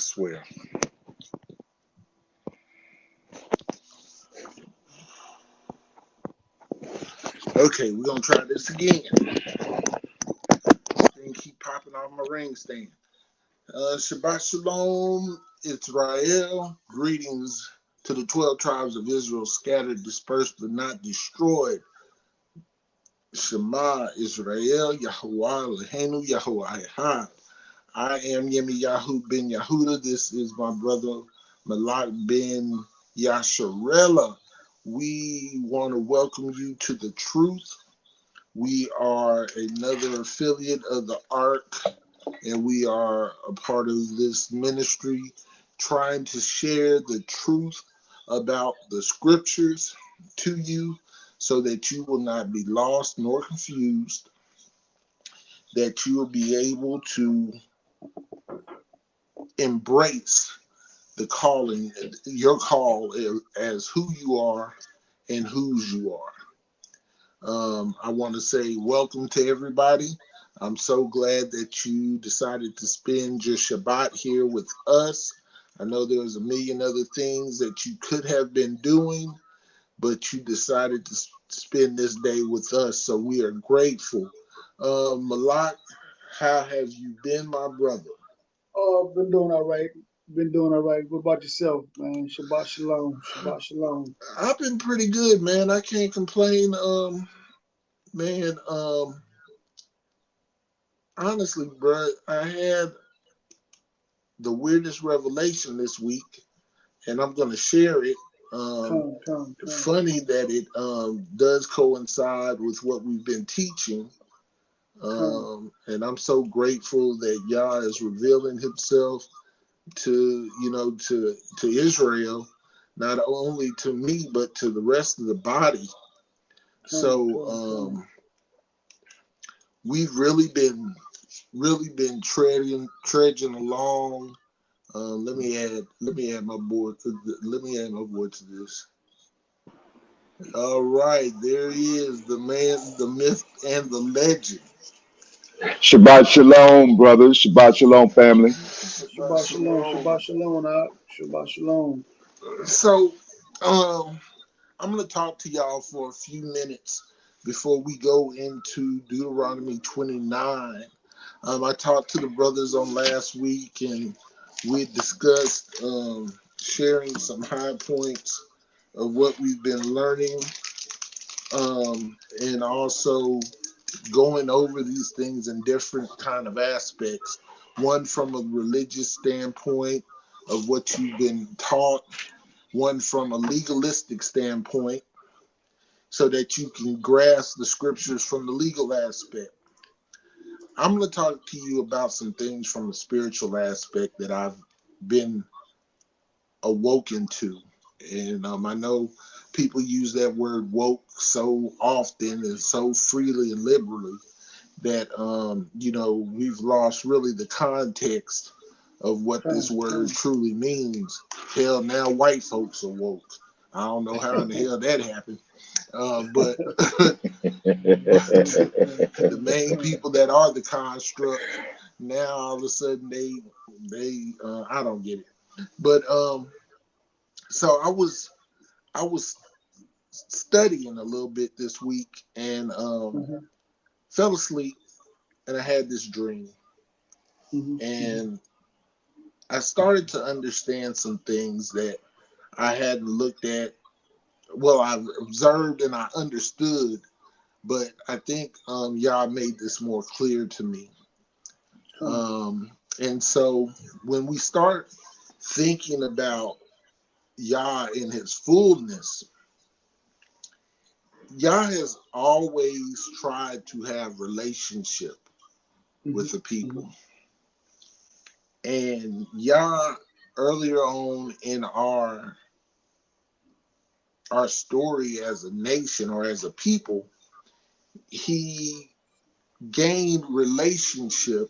swear. Okay, we're gonna try this again. Thing keep popping off my ring stand. Shabbat Shalom, Israel. Greetings to the 12 tribes of Israel, scattered, dispersed, but not destroyed. Shema Israel, Yahuwah Lehenu, Yahuwah Echad. I am Yemi'el ben Yehuda. This is my brother Malak ben Yasharella. We want to welcome you to the truth. We are another affiliate of the Ark, and we are a part of this ministry trying to share the truth about the scriptures to you so that you will not be lost nor confused, that you will be able to embrace the calling, your call as who you are and whose you are. I want to say welcome to everybody. I'm so glad that you decided to spend your Shabbat here with us. I know there's a million other things that you could have been doing, but you decided to spend this day with us, so we are grateful. Malak, how have you been, my brother? Oh, been doing all right. Been doing all right. What about yourself, man? Shabbat shalom. Shabbat shalom. I've been pretty good, man. I can't complain. Man, honestly, bro, I had the weirdest revelation this week, and I'm going to share it. Come. Funny that it does coincide with what we've been teaching. And I'm so grateful that Yah is revealing himself to Israel, not only to me, but to the rest of the body. So we've really been trudging along. Let me add my board to this. All right, there he is, the man, the myth, and the legend. Shabbat shalom, brothers. Shabbat shalom, family. Shabbat shalom. Shabbat shalom. Shabbat shalom. So, I'm going to talk to y'all for a few minutes before we go into Deuteronomy 29. I talked to the brothers on last week, and we discussed sharing some high points of what we've been learning, and also going over these things in different kind of aspects. One from a religious standpoint of what you've been taught, one from a legalistic standpoint, so that you can grasp the scriptures from the legal aspect. I'm going to talk to you about some things from a spiritual aspect that I've been awoken to. And I know people use that word woke so often and so freely and liberally that, we've lost really the context of what this word truly means. Hell, now white folks are woke. I don't know how in the hell that happened. But the main people that are the construct, now all of a sudden they I don't get it. But so I was studying a little bit this week and fell asleep, and I had this dream. And I started to understand some things that I hadn't looked at. Well, I've observed and I understood, but I think y'all made this more clear to me. And so when we start thinking about Yah in his fullness, Yah has always tried to have relationship with the people. And Yah, earlier on in our story as a nation or as a people, he gained relationship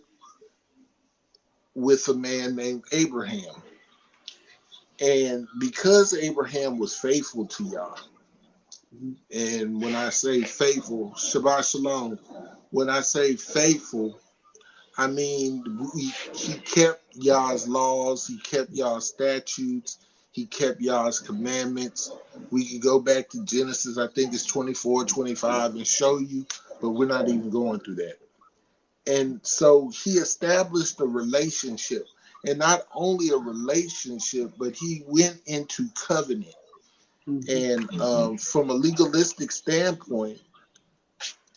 with a man named Abraham. And because Abraham was faithful to Yah, and when I say faithful, Shabbat Shalom, when I say faithful, I mean he kept Yah's laws. He kept Yah's statutes. He kept Yah's commandments. We could go back to Genesis, I think it's 24, 25, and show you, but we're not even going through that. And so he established a relationship, and not only a relationship, but he went into covenant. And from a legalistic standpoint,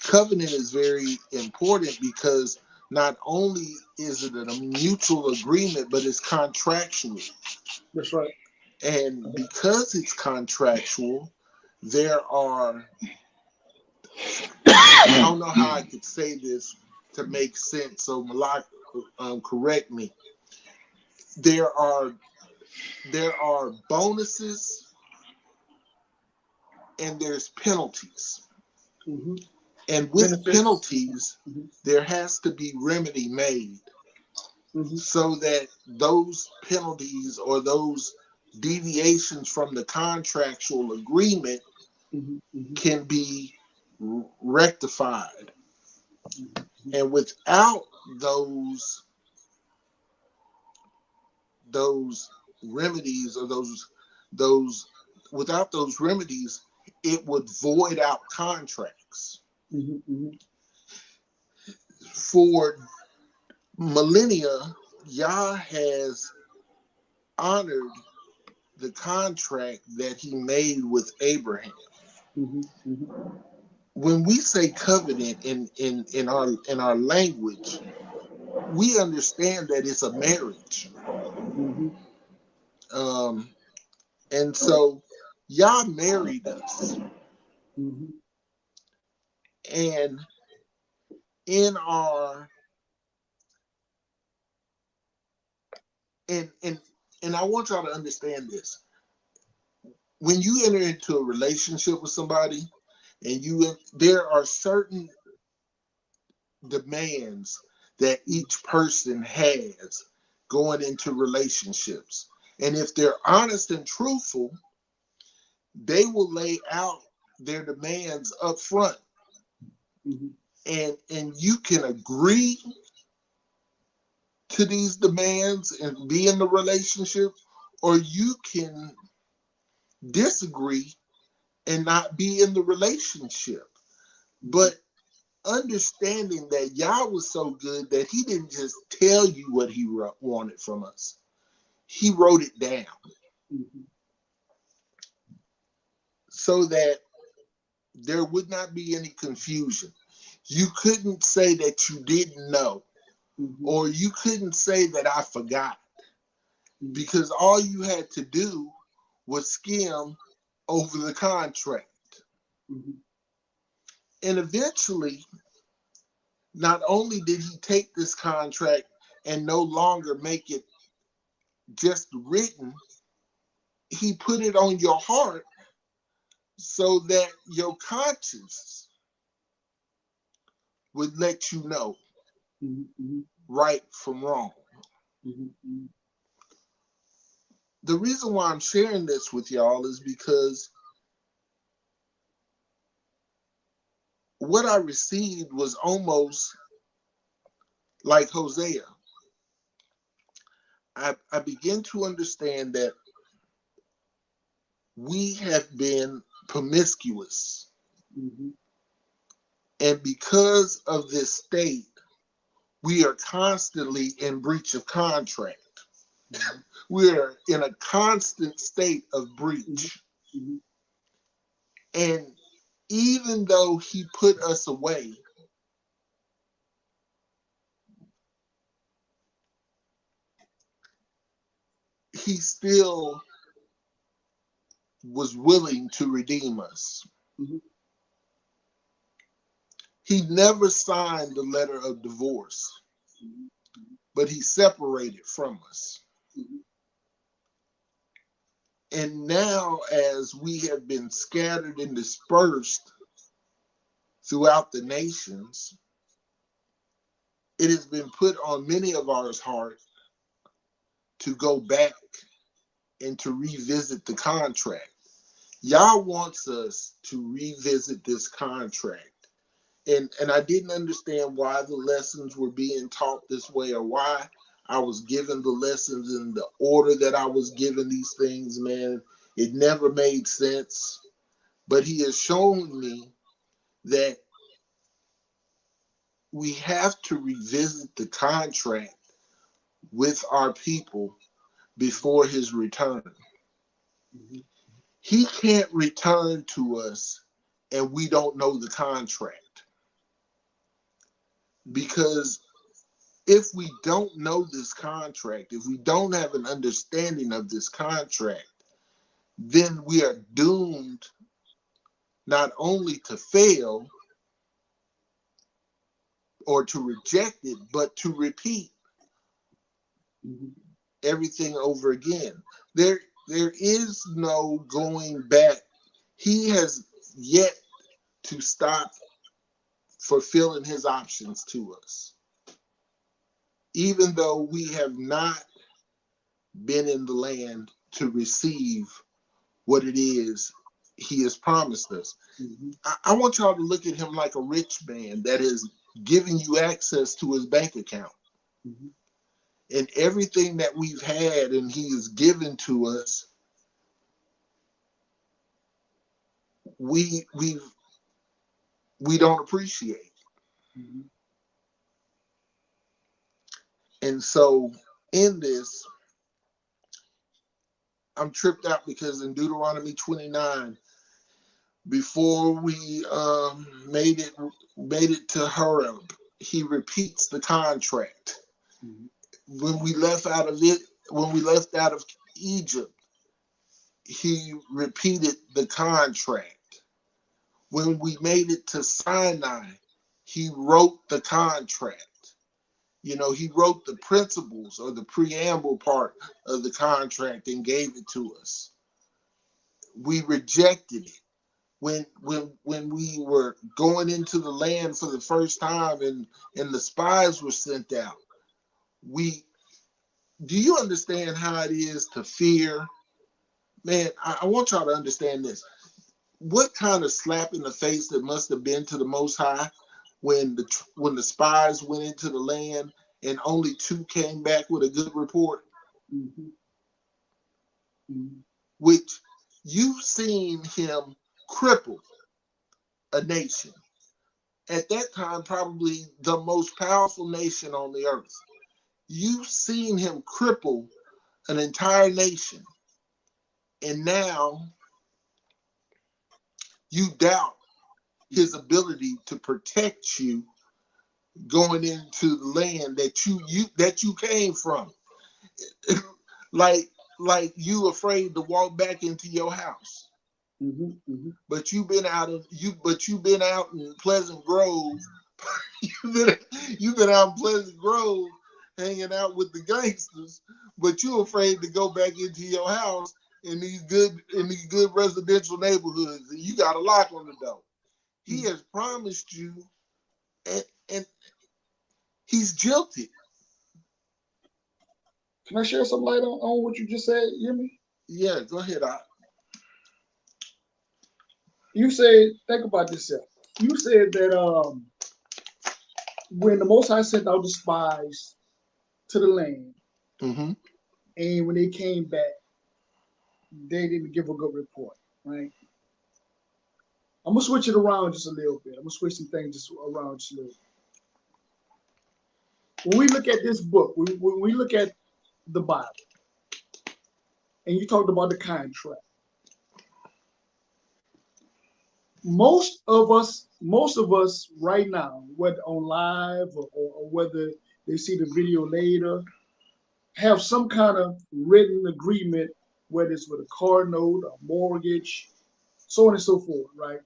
covenant is very important because not only is it a mutual agreement, but it's contractual. That's right. And because it's contractual, there are, I don't know how I could say this to make sense, so Malak, correct me. There are bonuses and there's penalties. Mm-hmm. And with Benefits. penalties, there has to be remedy made so that those penalties or those deviations from the contractual agreement can be rectified. And without those remedies or those without those remedies, it would void out contracts. For millennia, Yah has honored the contract that he made with Abraham. When we say covenant in our language, we understand that it's a marriage. And so Yah married us. And in our and I want y'all to understand this. When you enter into a relationship with somebody, and there are certain demands that each person has going into relationships. And if they're honest and truthful, they will lay out their demands up front. And you can agree to these demands and be in the relationship, or you can disagree and not be in the relationship. But understanding that Yah was so good that he didn't just tell you what he wanted from us. He wrote it down so that there would not be any confusion. You couldn't say that you didn't know, or you couldn't say that I forgot, because all you had to do was skim over the contract. And eventually, not only did he take this contract and no longer make it just written, he put it on your heart so that your conscience would let you know right from wrong. The reason why I'm sharing this with y'all is because what I received was almost like Hosea. I begin to understand that we have been promiscuous. And because of this state, we are constantly in breach of contract. We're in a constant state of breach. And even though he put us away, he still was willing to redeem us. He never signed the letter of divorce, but he separated from us. And now, as we have been scattered and dispersed throughout the nations, it has been put on many of our hearts to go back and to revisit the contract. Yah wants us to revisit this contract. And I didn't understand why the lessons were being taught this way, or why I was given the lessons in the order that I was given these things, man. It never made sense. But he has shown me that we have to revisit the contract with our people before his return. Mm-hmm. He can't return to us and we don't know the contract. Because if we don't know this contract, if we don't have an understanding of this contract, then we are doomed not only to fail or to reject it, but to repeat everything over again. There is no going back. He has yet to stop fulfilling his options to us. Even though we have not been in the land to receive what it is he has promised us. Mm-hmm. I want y'all to look at him like a rich man that is giving you access to his bank account. Mm-hmm. And everything that we've had and he has given to us, we don't appreciate. Mm-hmm. And so in this, I'm tripped out because in Deuteronomy 29, before we made it to Horeb, he repeats the contract. Mm-hmm. When we left out of Egypt, he repeated the contract. When we made it to Sinai, he wrote the contract. You know, he wrote the principles or the preamble part of the contract and gave it to us. We rejected it. When we were going into the land for the first time and the spies were sent out, do you understand how it is to fear? Man, I want y'all to understand this. What kind of slap in the face that must have been to the Most High when the spies went into the land and only 2 came back with a good report? Mm-hmm. Mm-hmm. Which you've seen him cripple a nation. At that time, probably the most powerful nation on the earth. You've seen him cripple an entire nation. And now you doubt his ability to protect you going into the land that you came from. like you afraid to walk back into your house. Mm-hmm. Mm-hmm. But you've been out in Pleasant Grove. you've been out in Pleasant Grove hanging out with the gangsters, but you're afraid to go back into your house in these good residential neighborhoods, and you got a lock on the door. He has promised you, and he's jilted. Can I share some light on what you just said, Yemi? Yeah, go ahead. You said, think about this. You said that when the Most High sent out the spies to the land, Mm-hmm. and when they came back, they didn't give a good report, right? I'm gonna switch it around just a little bit. I'm gonna switch some things just around just a little bit. When we look at this book, when we look at the Bible, and you talked about the contract, most of us right now, whether on live or whether they see the video later, have some kind of written agreement, whether it's with a car note, a mortgage, so on and so forth, right?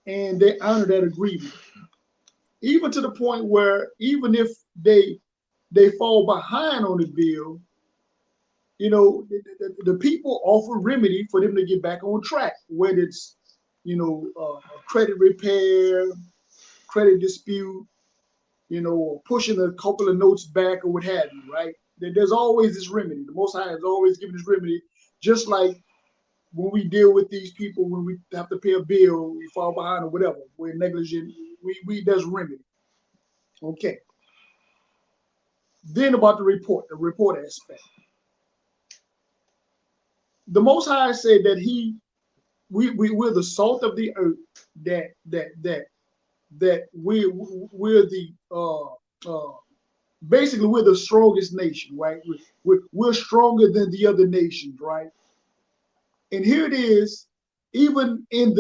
And they honor that agreement, even to the point where even if they fall behind on the bill, you know, the people offer remedy for them to get back on track, whether it's, you know, credit repair, credit dispute, you know, or pushing a couple of notes back or what have you, right? There's always this remedy. The Most High has always given this remedy, just like when we deal with these people, when we have to pay a bill, we fall behind or whatever, we're negligent, there's remedy. Okay. Then about the report aspect. The Most High said that we're the salt of the earth, that we're the basically we're the strongest nation, right? We're stronger than the other nations, right? And here it is, even in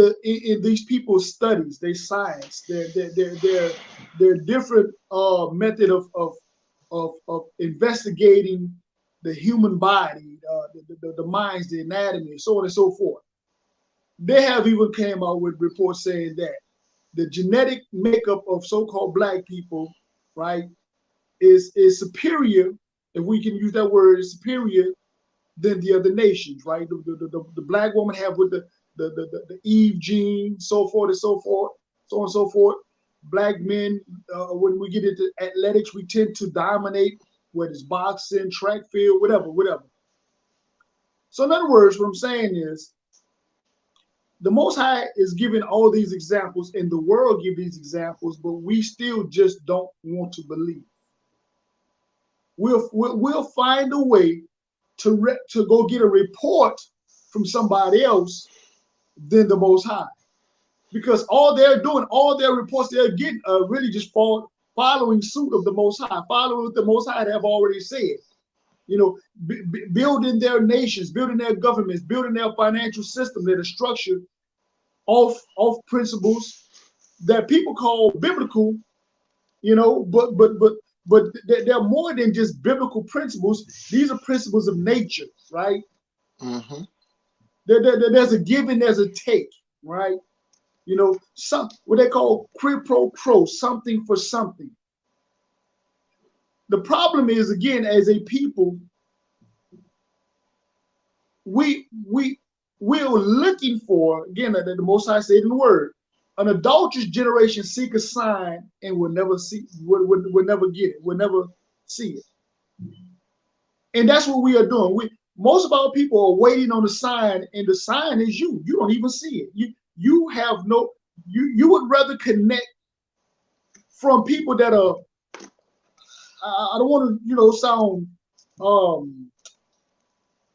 these people's studies, their science, their different method of investigating the human body, the minds, the anatomy, so on and so forth. They have even came out with reports saying that the genetic makeup of so-called black people, right, is superior, if we can use that word, is superior than the other nations, right? The black woman have with the Eve gene, so forth and so forth, so on and so forth. Black men, when we get into athletics, we tend to dominate, whether it's boxing, track field, whatever. So in other words, what I'm saying is, the Most High is giving all these examples, and the world give these examples, but we still just don't want to believe. We'll find a way to go get a report from somebody else than the Most High, because all they're doing, all their reports they're getting are really just following suit of the Most High, following what the Most High have already said. You know, building their nations, building their governments, building their financial system that is structured off principles that people call biblical, you know, but they're more than just biblical principles. These are principles of nature, right? Mm-hmm. There's a give and there's a take, right? You know, what they call quid pro quo, something for something. The problem is, again, as a people, we're looking for, again, the Most High said in the word, an adulterous generation seek a sign and will never never get it, will never see it. And that's what we are doing. Most of our people are waiting on the sign, and the sign is you. You don't even see it. You have no, you would rather connect from people that are, I don't want to, you know, sound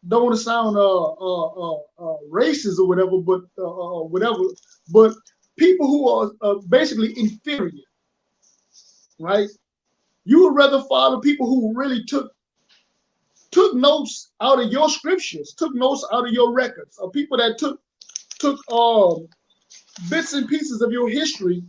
don't want to sound racist or whatever, but people who are basically inferior, right? You would rather follow people who really took notes out of your scriptures, took notes out of your records, or people that took bits and pieces of your history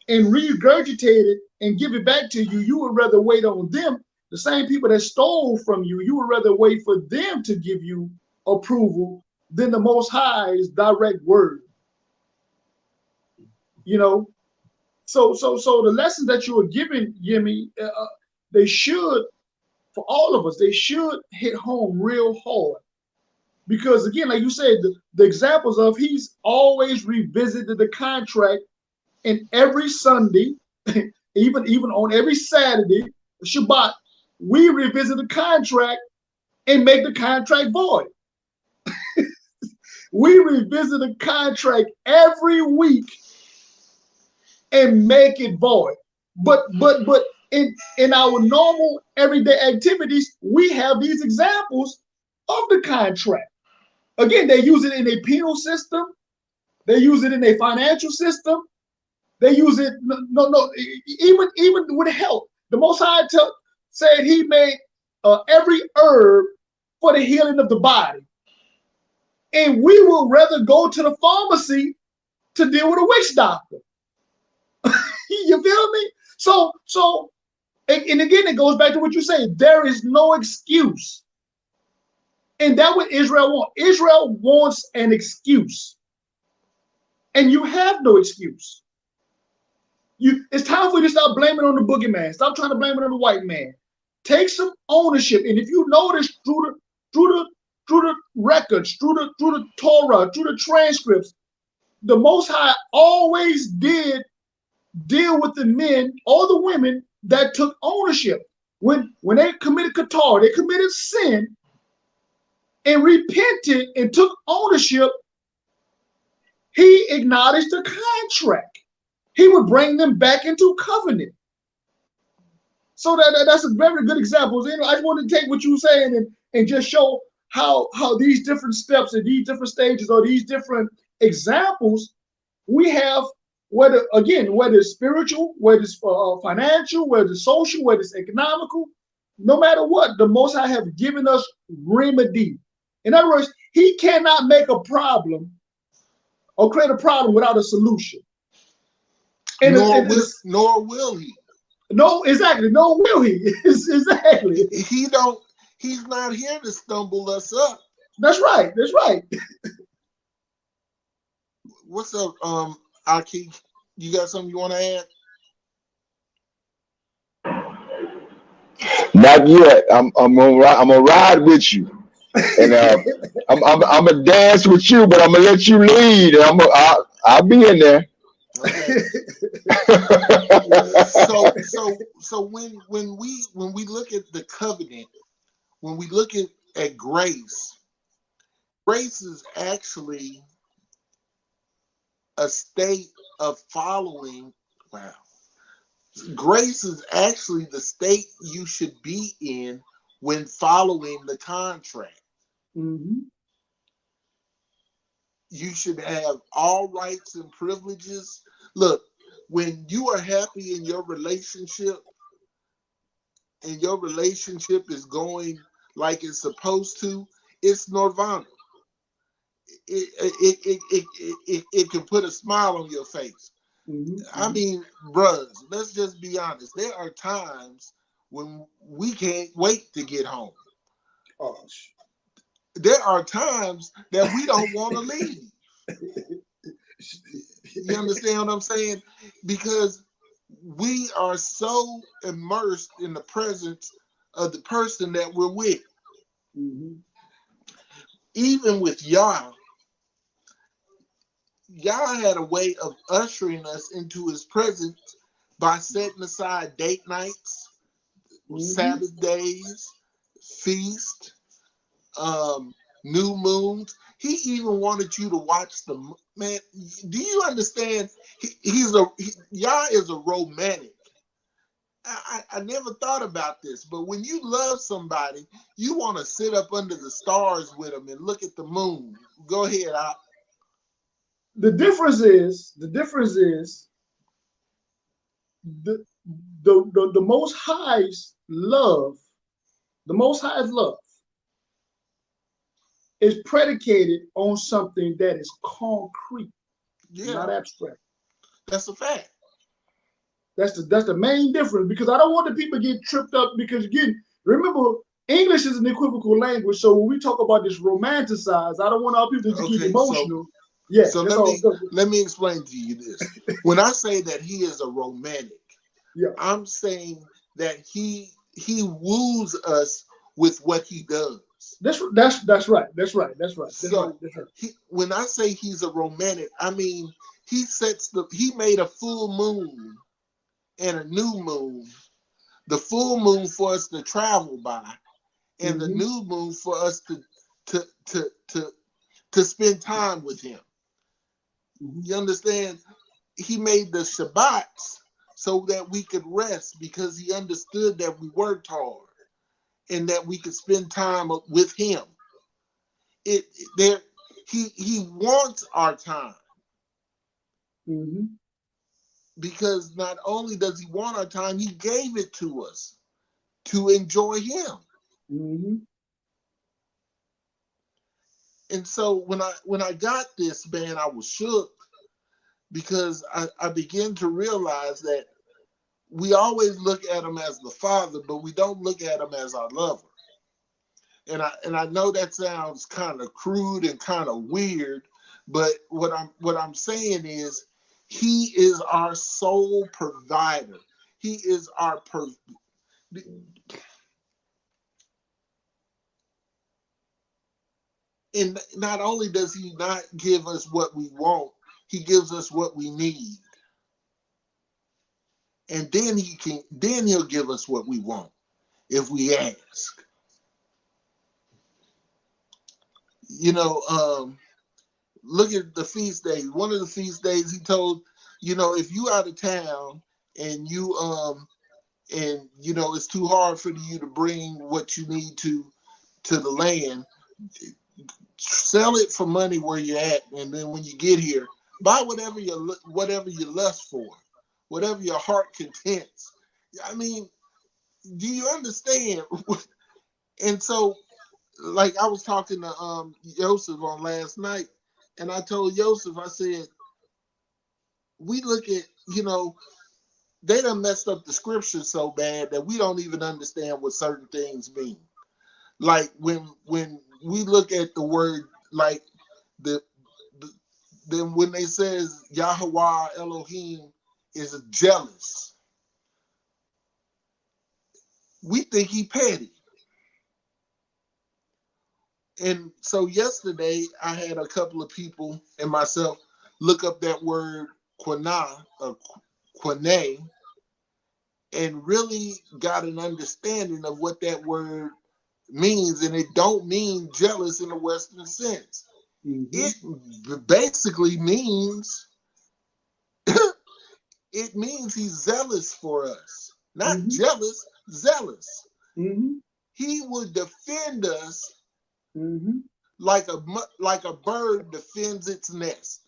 and regurgitated and give it back to you. You would rather wait on them. The same people that stole from you, you would rather wait for them to give you approval than the Most High's direct word. You know, so the lessons that you are giving, Yemi, they should, for all of us, they should hit home real hard. Because again, like you said, the examples of he's always revisited the contract, and every Sunday, even on every Saturday, Shabbat, we revisit the contract and make the contract void. We revisit the contract every week and make it void. But in our normal everyday activities, we have these examples of the contract. Again, they use it in a penal system. They use it in a financial system. They use it, even with health. The Most High said he made every herb for the healing of the body. And we will rather go to the pharmacy to deal with a witch doctor. You feel me? So, and again, it goes back to what you say. There is no excuse. And that's what Israel wants. Israel wants an excuse. And you have no excuse. It's time for you to stop blaming on the boogeyman. Stop trying to blame it on the white man. Take some ownership. And if you notice through the records, through the Torah, through the transcripts, the Most High always did deal with the men or the women that took ownership. When they committed qatar, they committed sin and repented and took ownership, he acknowledged the contract. He would bring them back into covenant. So that's a very good example. You know, I just want to take what you were saying and just show how these different steps and these different stages or these different examples we have, whether it's spiritual, whether it's financial, whether it's social, whether it's economical, no matter what, the Most High have given us remedy. In other words, He cannot make a problem or create a problem without a solution. Nor will He. No, exactly. Nor will He. Exactly. He's not here to stumble us up. That's right. That's right. What's up, Aki? You got something you want to add? Not yet. I'm gonna ride with you, and I'm gonna dance with you, but I'm gonna let you lead, and I'll be in there. Okay. So when we look at the covenant, when we look at grace is actually a state of following. Wow. Grace is actually the state you should be in when following the contract. Mm-hmm. You should have all rights and privileges. Look, when you are happy in your relationship and your relationship is going like it's supposed to, it's nirvana. It can put a smile on your face. Mm-hmm. I mean, bruh, let's just be honest. There are times when we can't wait to get home. Oh, There are times that we don't want to leave. You understand what I'm saying? Because we are so immersed in the presence of the person that we're with. mm-hmm. Even with Yah had a way of ushering us into His presence by setting aside date nights, Mm-hmm. Sabbath days, feast, new moons. He even wanted you to watch the man. Do you understand? Yah is a romantic. I never thought about this, but when you love somebody, you want to sit up under the stars with them and look at the moon. Go ahead, The difference is the Most High's love, is predicated on something that is concrete, not abstract. That's a fact. That's the main difference, because I don't want the people to get tripped up, because again, remember, English is an equivocal language, so when we talk about this romanticized, I don't want our people to get emotional. So let me explain to you this. When I say that he is a romantic, I'm saying that he woos us with what he does. That's right. When I say he's a romantic, I mean he made a full moon and a new moon. The full moon for us to travel by, and the new moon for us to spend time with him. You understand? He made the Shabbats so that we could rest, because he understood that we worked hard and that we could spend time with him. He wants our time. Because not only does he want our time, he gave it to us to enjoy him. And so when I got this, man, I was shook, because I began to realize that we always look at him as the father, but we don't look at him as our lover. And I know that sounds kind of crude and kind of weird, but what I'm saying is, he is our sole provider. He is our and not only does he not give us what we want, he gives us what we need. And then he'll give us what we want if we ask. You know, look at the feast days. One of the feast days, he told, if you out of town and you and you know it's too hard for you to bring what you need to the land. Sell it for money where you're at, and then when you get here, buy whatever you lust for, whatever your heart contents. I mean, do you understand? And so, like I was talking to Joseph on last night, and I told Joseph, I said, we look at, you know, they done messed up the scriptures so bad that we don't even understand what certain things mean. Like when we look at the word, like the then when they says Yahweh Elohim is jealous, we think he petty. And so yesterday I had a couple of people and myself look up that word quana or quane and really got an understanding of what that word means, and it don't mean jealous in a Western sense. It basically means it means he's zealous for us, not jealous, zealous. He would defend us like a bird defends its nest.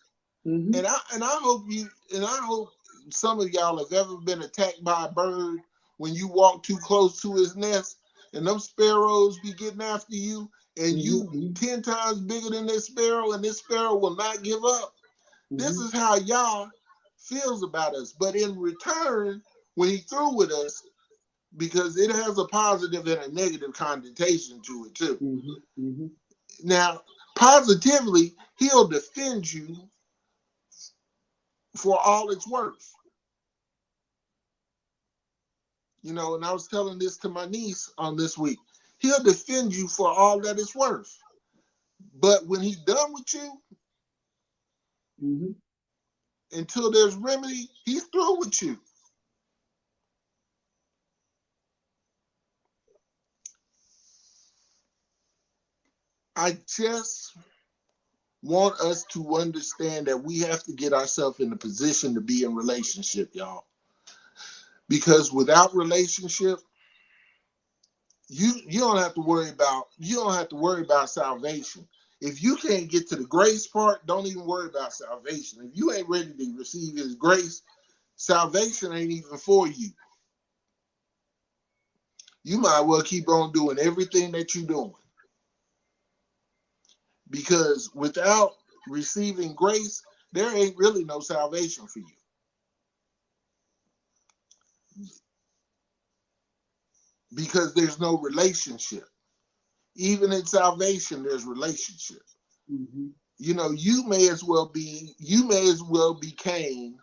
And I hope some of y'all have ever been attacked by a bird when you walk too close to his nest, and them sparrows be getting after you, and you 10 times bigger than this sparrow, and this sparrow will not give up. This is how Yah feels about us. But in return, when he through with us, because it has a positive and a negative connotation to it too. Now, positively, he'll defend you for all it's worth. You know, and I was telling this to my niece on this week. He'll defend you for all that it's worth. But when he's done with you, until there's remedy, he's through with you. I just want us to understand that we have to get ourselves in a position to be in relationship, y'all. Because without relationship, you don't have to worry about salvation. If you can't get to the grace part, don't even worry about salvation. If you ain't ready to receive his grace, salvation ain't even for you. You might well keep on doing everything that you're doing. Because without receiving grace, there ain't really no salvation for you. Because there's no relationship. Even in salvation, there's relationship. You know, you may as well be Cain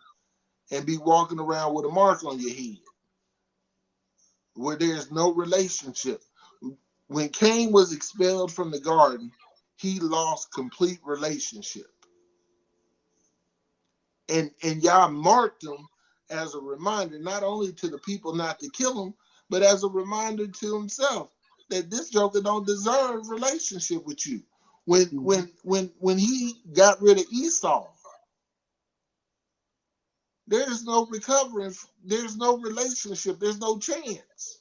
and be walking around with a mark on your head, where there's no relationship. When Cain was expelled from the garden, he lost complete relationship. And Yah marked him as a reminder, not only to the people not to kill him, but as a reminder to himself that this joker don't deserve relationship with you. When he got rid of Esau, there's no recovering, there's no relationship, there's no chance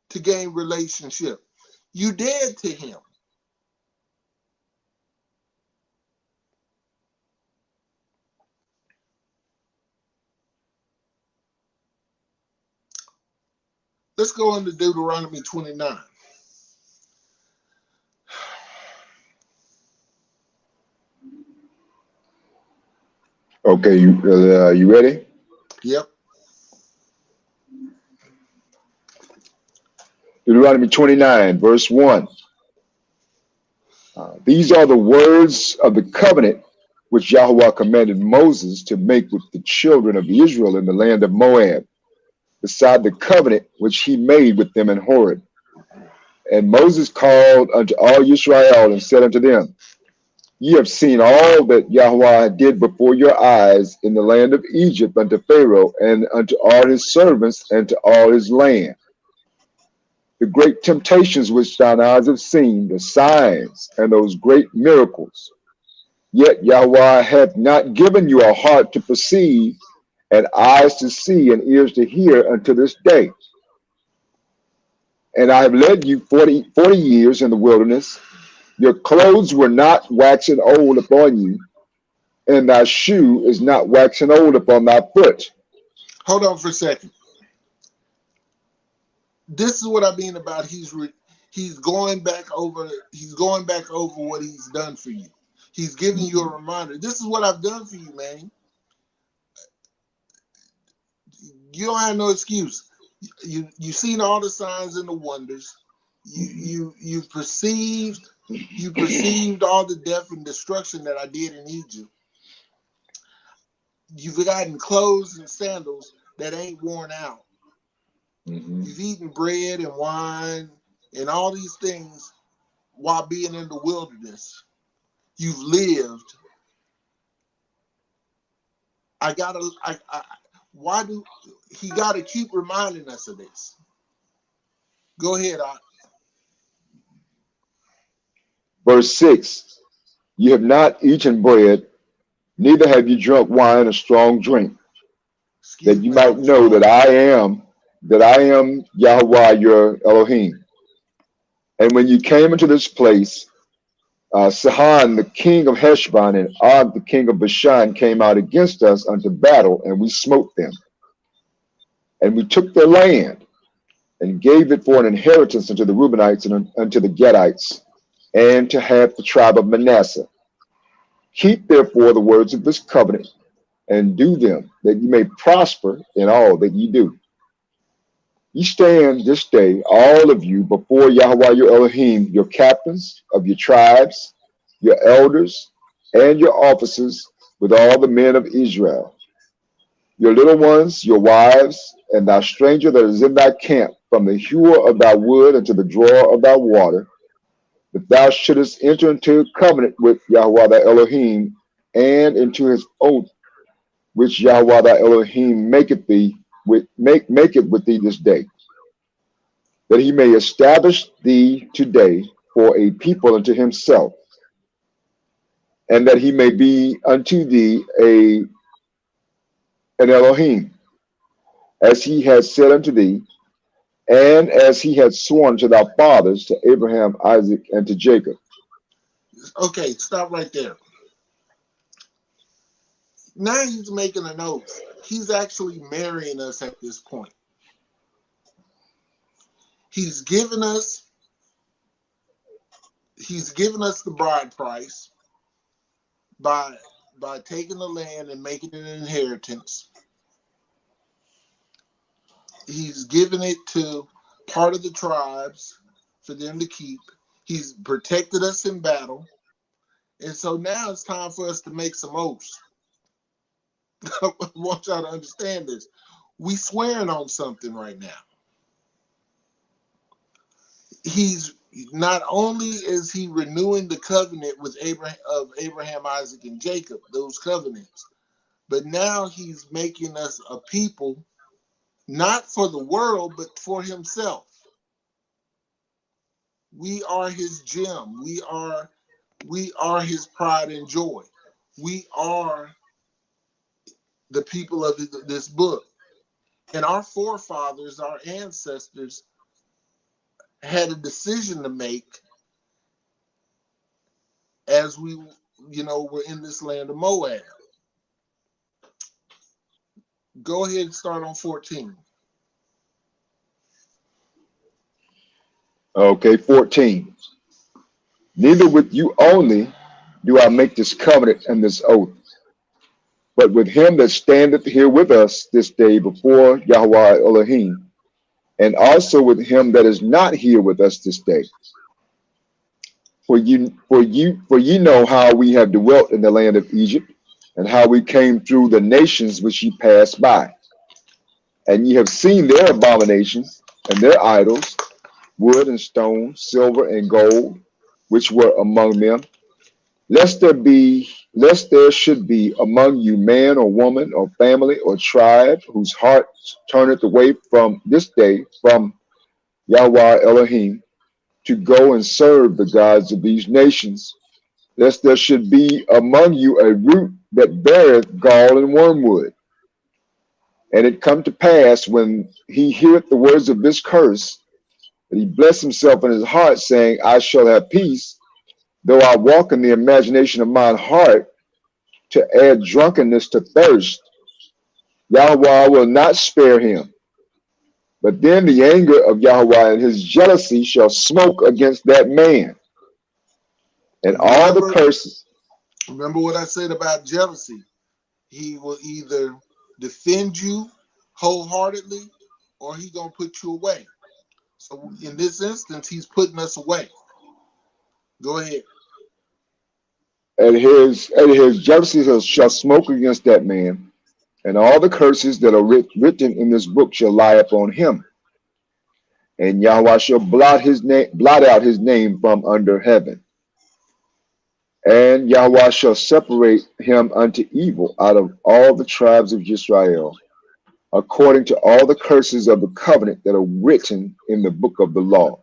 to gain relationship. You dead to him. Let's go into Deuteronomy 29. Okay, you ready? Yep. Deuteronomy 29, verse 1. These are the words of the covenant which Yahweh commanded Moses to make with the children of Israel in the land of Moab, beside the covenant which he made with them in Horeb. And Moses called unto all Israel and said unto them, Ye have seen all that Yahweh did before your eyes in the land of Egypt unto Pharaoh and unto all his servants and to all his land. The great temptations which thine eyes have seen, the signs and those great miracles. Yet Yahweh hath not given you a heart to perceive, and eyes to see and ears to hear unto this day. And I have led you 40 years in the wilderness. Your clothes were not waxing old upon you, and thy shoe is not waxing old upon thy foot. Hold on for a second. This is what I mean about he's going back over what he's done for you. He's giving you a reminder. This is what I've done for you, man. You don't have no excuse. You've seen all the signs and the wonders. You perceived all the death and destruction that I did in Egypt. You've gotten clothes and sandals that ain't worn out. Mm-hmm. You've eaten bread and wine and all these things while being in the wilderness. You've lived. Why do he got to keep reminding us of this? Go ahead, Art. Verse 6, you have not eaten bread, neither have you drunk wine or strong drink, that you might know that I am Yahweh your Elohim. And when you came into this place, Sihon, the king of Heshbon, and Og, the king of Bashan, came out against us unto battle, and we smote them. And we took their land, and gave it for an inheritance unto the Reubenites and unto the Gadites, and to half the tribe of Manasseh. Keep therefore the words of this covenant, and do them, that you may prosper in all that ye do. Ye stand this day, all of you, before Yahweh your Elohim, your captains of your tribes, your elders, and your officers, with all the men of Israel. Your little ones, your wives, and thy stranger that is in thy camp, from the hewer of thy wood unto the drawer of thy water, that thou shouldest enter into a covenant with Yahweh thy Elohim, and into his oath, which Yahweh thy Elohim maketh with thee this day, that he may establish thee today for a people unto himself, and that he may be unto thee an Elohim, as he has said unto thee, and as he had sworn to thy fathers, to Abraham, Isaac, and to Jacob. Okay, stop right there. Now he's making an oath. He's actually marrying us at this point. He's given us the bride price by taking the land and making it an inheritance. He's given it to part of the tribes for them to keep. He's protected us in battle. And so now it's time for us to make some oaths. I want y'all to understand this. We swearing on something right now. He's not only is he renewing the covenant with Abraham, Isaac, and Jacob, those covenants, but now he's making us a people, not for the world, but for himself. We are his gem. We are his pride and joy. We are the people of this book. And our forefathers, our ancestors, had a decision to make as we, were in this land of Moab. Go ahead and start on 14. Okay, 14. Neither with you only do I make this covenant and this oath, but with him that standeth here with us this day before Yahweh Elohim, and also with him that is not here with us this day. For ye know how we have dwelt in the land of Egypt, and how we came through the nations which ye passed by. And ye have seen their abominations and their idols, wood and stone, silver and gold, which were among them. Lest there should be among you man or woman or family or tribe whose heart turneth away from this day from Yahweh Elohim, to go and serve the gods of these nations, lest there should be among you a root that beareth gall and wormwood, And it come to pass, when he heareth the words of this curse, that he blessed himself in his heart, saying, I shall have peace, though I walk in the imagination of mine heart, to add drunkenness to thirst. Yahweh will not spare him. But then the anger of Yahweh and his jealousy shall smoke against that man, and all the Remember, curses. remember what I said about jealousy. He will either defend you wholeheartedly or he gonna put you away. So in this instance, he's putting us away. Go ahead. And his jealousy shall smoke against that man, and all the curses that are written in this book shall lie upon him. And Yahweh shall blot out his name from under heaven. And Yahweh shall separate him unto evil out of all the tribes of Israel, according to all the curses of the covenant that are written in the book of the law,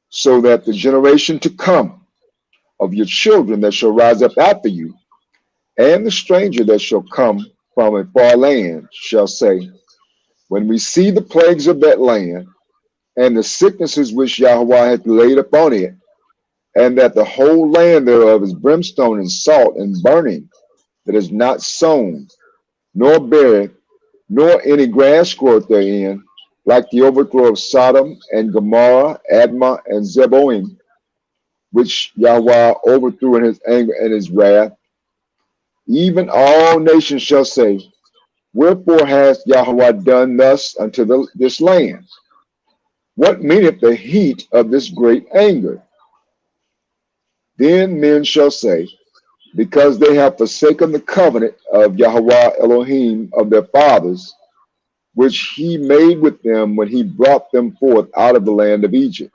so that the generation to come of your children that shall rise up after you, and the stranger that shall come from a far land shall say, when we see the plagues of that land, and the sicknesses which Yahweh hath laid upon it, and that the whole land thereof is brimstone and salt and burning, that is not sown, nor beareth, nor any grass groweth therein, like the overthrow of Sodom and Gomorrah, Admah and Zeboim, which Yahweh overthrew in his anger and his wrath. Even all nations shall say, wherefore has Yahweh done thus unto this land? What meaneth the heat of this great anger? Then men shall say, because they have forsaken the covenant of Yahweh Elohim of their fathers, which he made with them when he brought them forth out of the land of Egypt.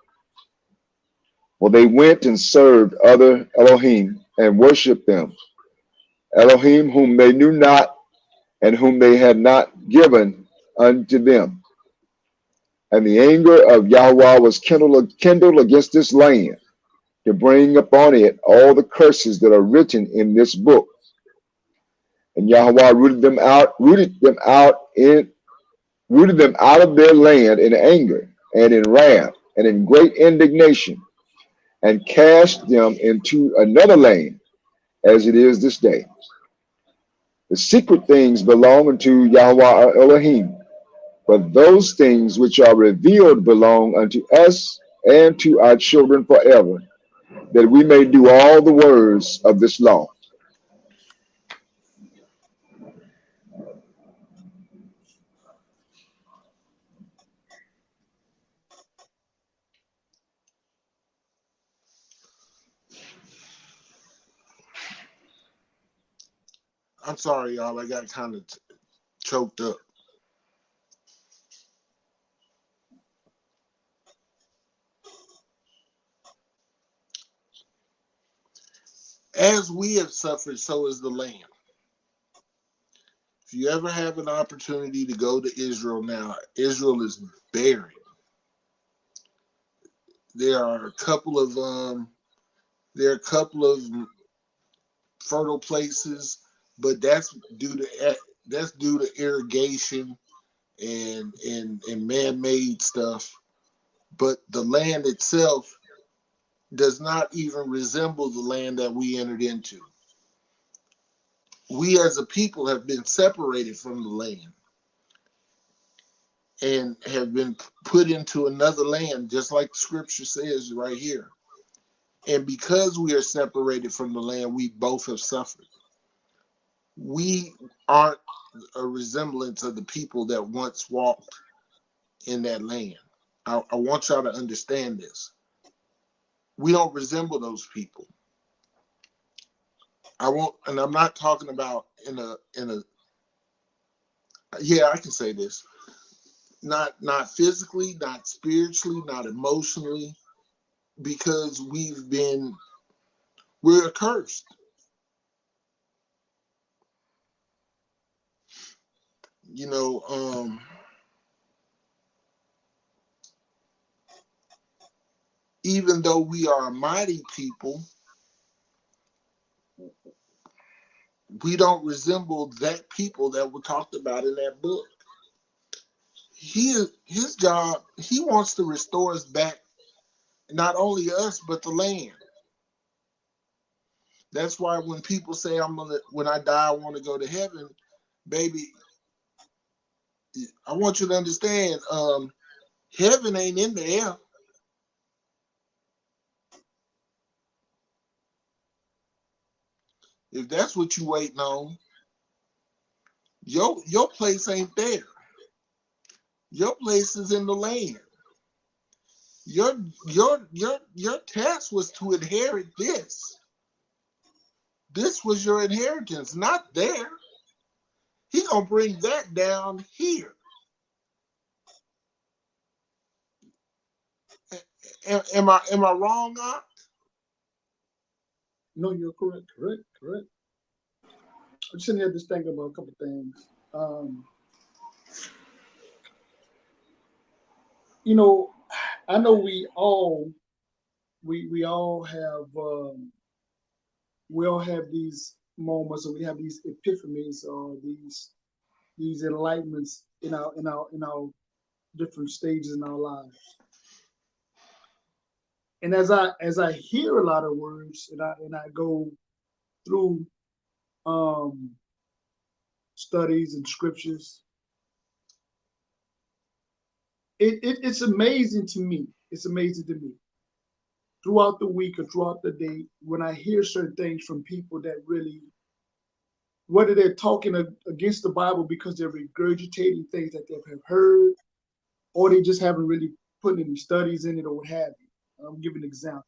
For they went and served other Elohim and worshipped them, Elohim whom they knew not and whom they had not given unto them. And the anger of Yahweh was kindled against this land, to bring upon it all the curses that are written in this book. And Yahweh rooted them out of their land in anger and in wrath and in great indignation, and cast them into another land, as it is this day. The secret things belong unto Yahweh Elohim, but those things which are revealed belong unto us and to our children forever, that we may do all the words of this law. I'm sorry, y'all. I got kind of choked up. As we have suffered, so is the land. If you ever have an opportunity to go to Israel now, Israel is barren. There are a couple of fertile places, but that's due to irrigation and man-made stuff. But the land itself does not even resemble the land that we entered into. We as a people have been separated from the land and have been put into another land, just like the scripture says right here. And because we are separated from the land, we both have suffered. We aren't a resemblance of the people that once walked in that land. I want y'all to understand this. We don't resemble those people. I won't, and I'm not talking about in a yeah, I can say this. Not physically, not spiritually, not emotionally, because we're accursed. You know, even though we are a mighty people, we don't resemble that people that were talked about in that book. His job, he wants to restore us back, not only us, but the land. That's why when people say when I die, I want to go to heaven, baby, I want you to understand, heaven ain't in the air. If that's what you waiting on, your place ain't there. Your place is in the land. Your task was to inherit this. This was your inheritance, not there. He gonna bring that down here. Am I wrong, Aunt? No, you're correct. I'm sitting here just thinking about a couple of things. You know, I know we all have these moments, or we have these epiphanies, or these enlightenments in our different stages in our lives. And as I hear a lot of words, and I go through studies and scriptures, it's amazing to me. It's amazing to me throughout the week or throughout the day when I hear certain things from people that really, whether they're talking against the Bible because they're regurgitating things that they have heard, or they just haven't really put any studies in it, or what have you. I'll give an example.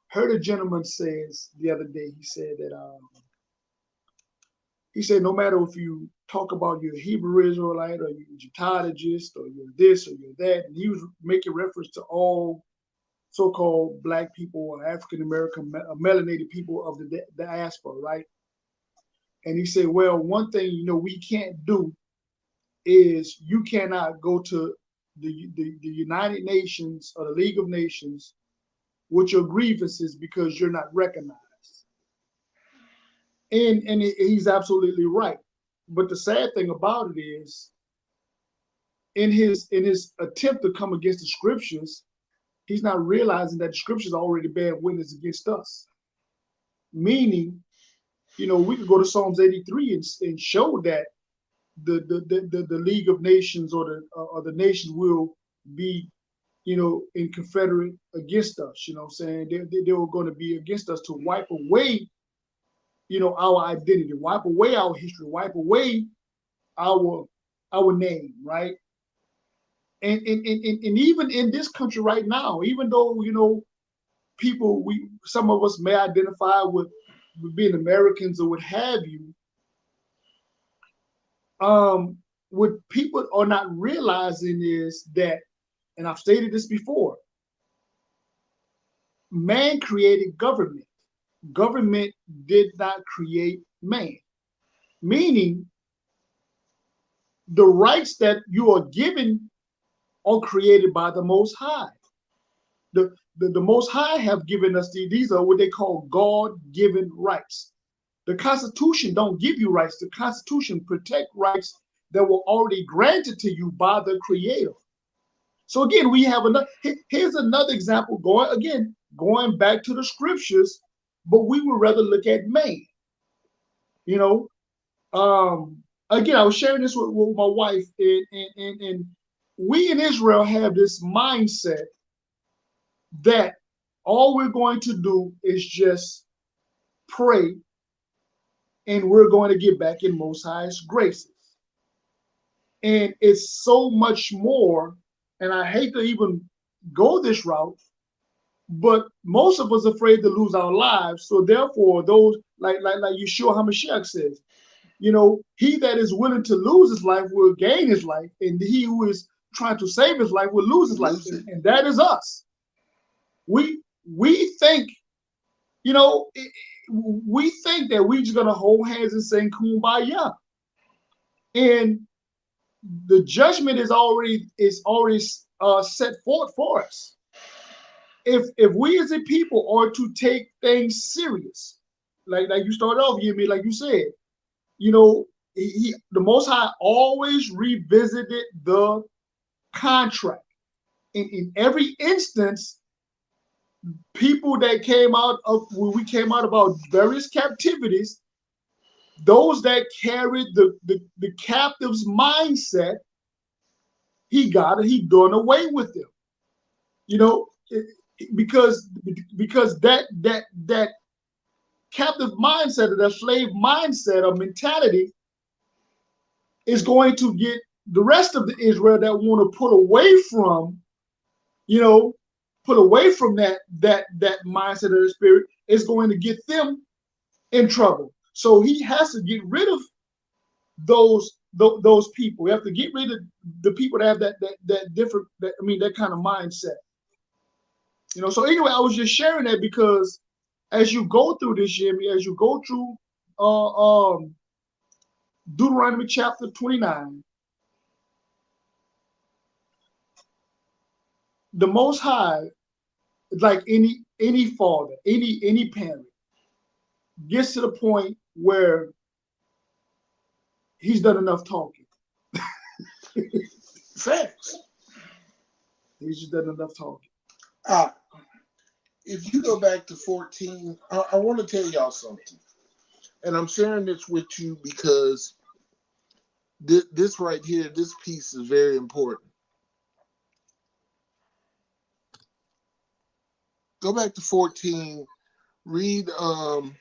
Heard a gentleman says the other day, he said no matter if you talk about your Hebrew Israelite, or you're Egyptologist, or you're this or you're that, and he was making reference to all so-called Black people or African American melanated people of the diaspora, right? And he said, well, one thing we can't do is, you cannot go to the United Nations or the League of Nations with your grievances because you're not recognized. And he's absolutely right. But the sad thing about it is, in his attempt to come against the scriptures, he's not realizing that the scriptures already bear witness against us. Meaning, we could go to Psalms 83 and show that the League of Nations or the nations will be, in confederate against us. You know what I'm saying? They were going to be against us to wipe away, our identity, wipe away our history, wipe away our name, right? And even in this country right now, even though, people, some of us may identify with being Americans or what have you, what people are not realizing is that, and I've stated this before, man created government. Government did not create man. Meaning, the rights that you are given are created by the Most High. The Most High have given us these are what they call God-given rights. The Constitution don't give you rights. The Constitution protect rights that were already granted to you by the Creator. So again, we have here's another example going back to the scriptures, but we would rather look at man. Again, I was sharing this with my wife, and we in Israel have this mindset that all we're going to do is just pray, and we're going to get back in Most High's graces. And it's so much more, and I hate to even go this route, but most of us are afraid to lose our lives. So therefore, those like Yeshua HaMashiach says, he that is willing to lose his life will gain his life, and he who is trying to save his life will lose his life. And that is us. We think, we think that we're just gonna hold hands and sing Kumbaya, and the judgment is already set forth for us. If we as a people are to take things serious, like you started off, Yemi'el, like you said, you know, the Most High always revisited the contract. In every instance, people that came out of when we came out about various captivities, those that carried the captive's mindset, he done away with them. You know, because that captive mindset or that slave mindset or mentality is going to get the rest of the Israel that want to pull away from, that mindset of the spirit, is going to get them in trouble. So he has to get rid of those people. We have to get rid of the people that have that kind of mindset. So anyway, I was just sharing that because as you go through this, Jimmy, as you go through Deuteronomy chapter 29, the Most High, like any father, any parent, gets to the point where he's done enough talking. Facts. He's just done enough talking. If you go back to 14, I want to tell y'all something. And I'm sharing this with you because this right here, this piece is very important. Go back to 14, read down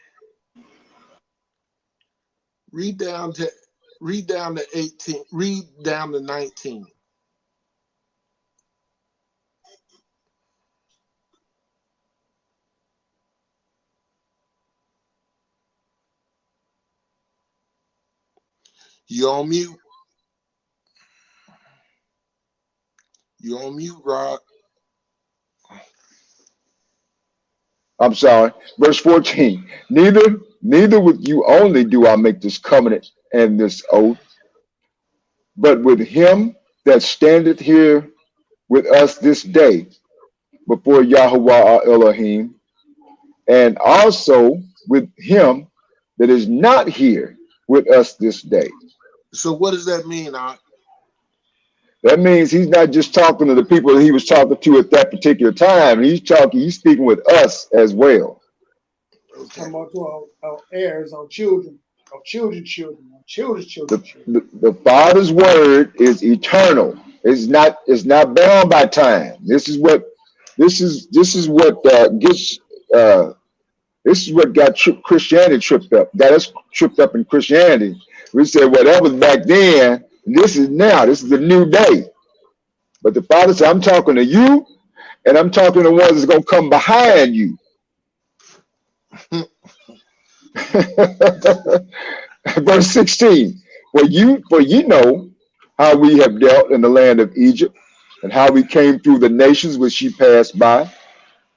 to 18, read down to 19. You on mute? You on mute, Rod? I'm sorry. Verse 14. Neither with you only do I make this covenant and this oath, but with him that standeth here with us this day before Yahweh our Elohim, and also with him that is not here with us this day. So what does that mean, Ak? That means he's not just talking to the people that he was talking to at that particular time. He's speaking with us as well. Okay. Talking about to our heirs, our children, our children's children, our children's children. The Father's word is eternal. It's not bound by time. This is what got Christianity tripped up. Got us tripped up in Christianity. We said whatever was back then, this is now. This is a new day. But the Father said, I'm talking to you, and I'm talking to the ones that's going to come behind you. Verse 16. For you know how we have dealt in the land of Egypt, and how we came through the nations which ye passed by,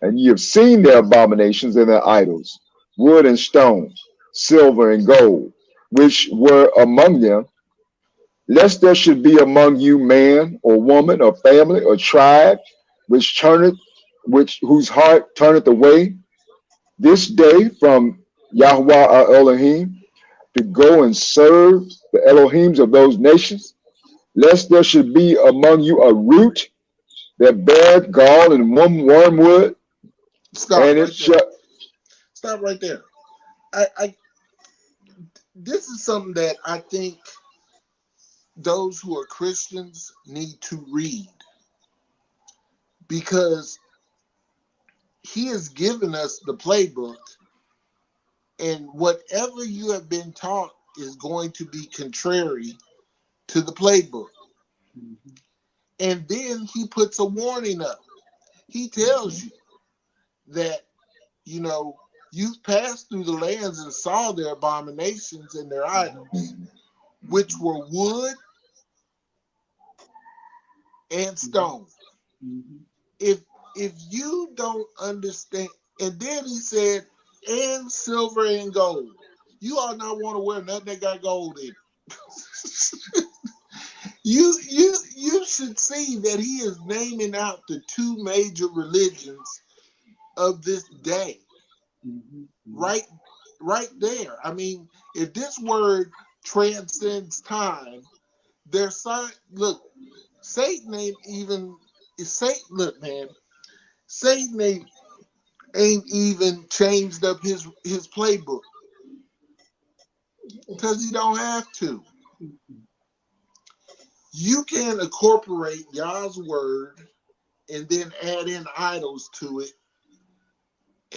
and ye have seen their abominations and their idols, wood and stone, silver and gold, which were among them, lest there should be among you man or woman or family or tribe whose heart turneth away this day from Yahweh our Elohim to go and serve the Elohims of those nations, lest there should be among you a root that beareth gall and wormwood. Stop right there. This is something that I think those who are Christians need to read, because he has given us the playbook, and whatever you have been taught is going to be contrary to the playbook. Mm-hmm. And then he puts a warning up. He tells you that, you've passed through the lands and saw their abominations and their idols, which were wood and stone. Mm-hmm. If you don't understand, and then he said, and silver and gold. You ought not want to wear nothing that got gold in it. You should see that he is naming out the two major religions of this day. Mm-hmm. right there. I mean, if this word transcends time, there's sign. Look, Satan ain't even. Satan, look, man. Satan ain't even changed up his playbook because he don't have to. You can incorporate Yah's word and then add in idols to it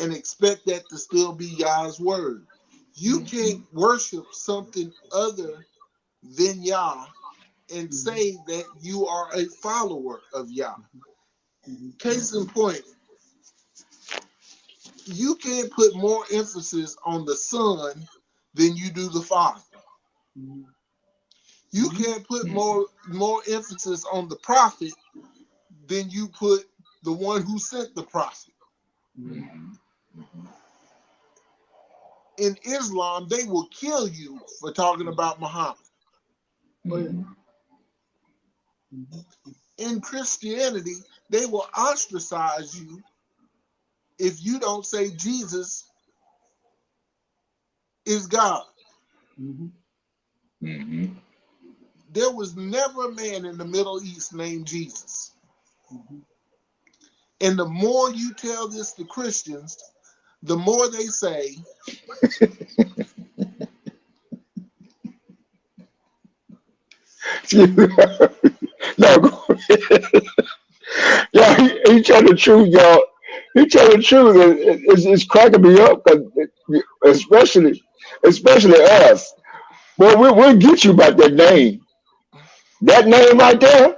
and expect that to still be Yah's word. You can't worship something other than Yah and say that you are a follower of Yah. Case in point, you can't put more emphasis on the Son than you do the Father. You can't put more emphasis on the prophet than you put the one who sent the prophet. In Islam, they will kill you for talking about Muhammad. In Christianity, they will ostracize you if you don't say Jesus is God. There was never a man in the Middle East named Jesus. And the more you tell this to Christians, the more they say, no, go ahead. Yeah, he tell the truth, y'all. He tell the truth. It's cracking me up, especially us. Well, we'll get you about that name. That name right there,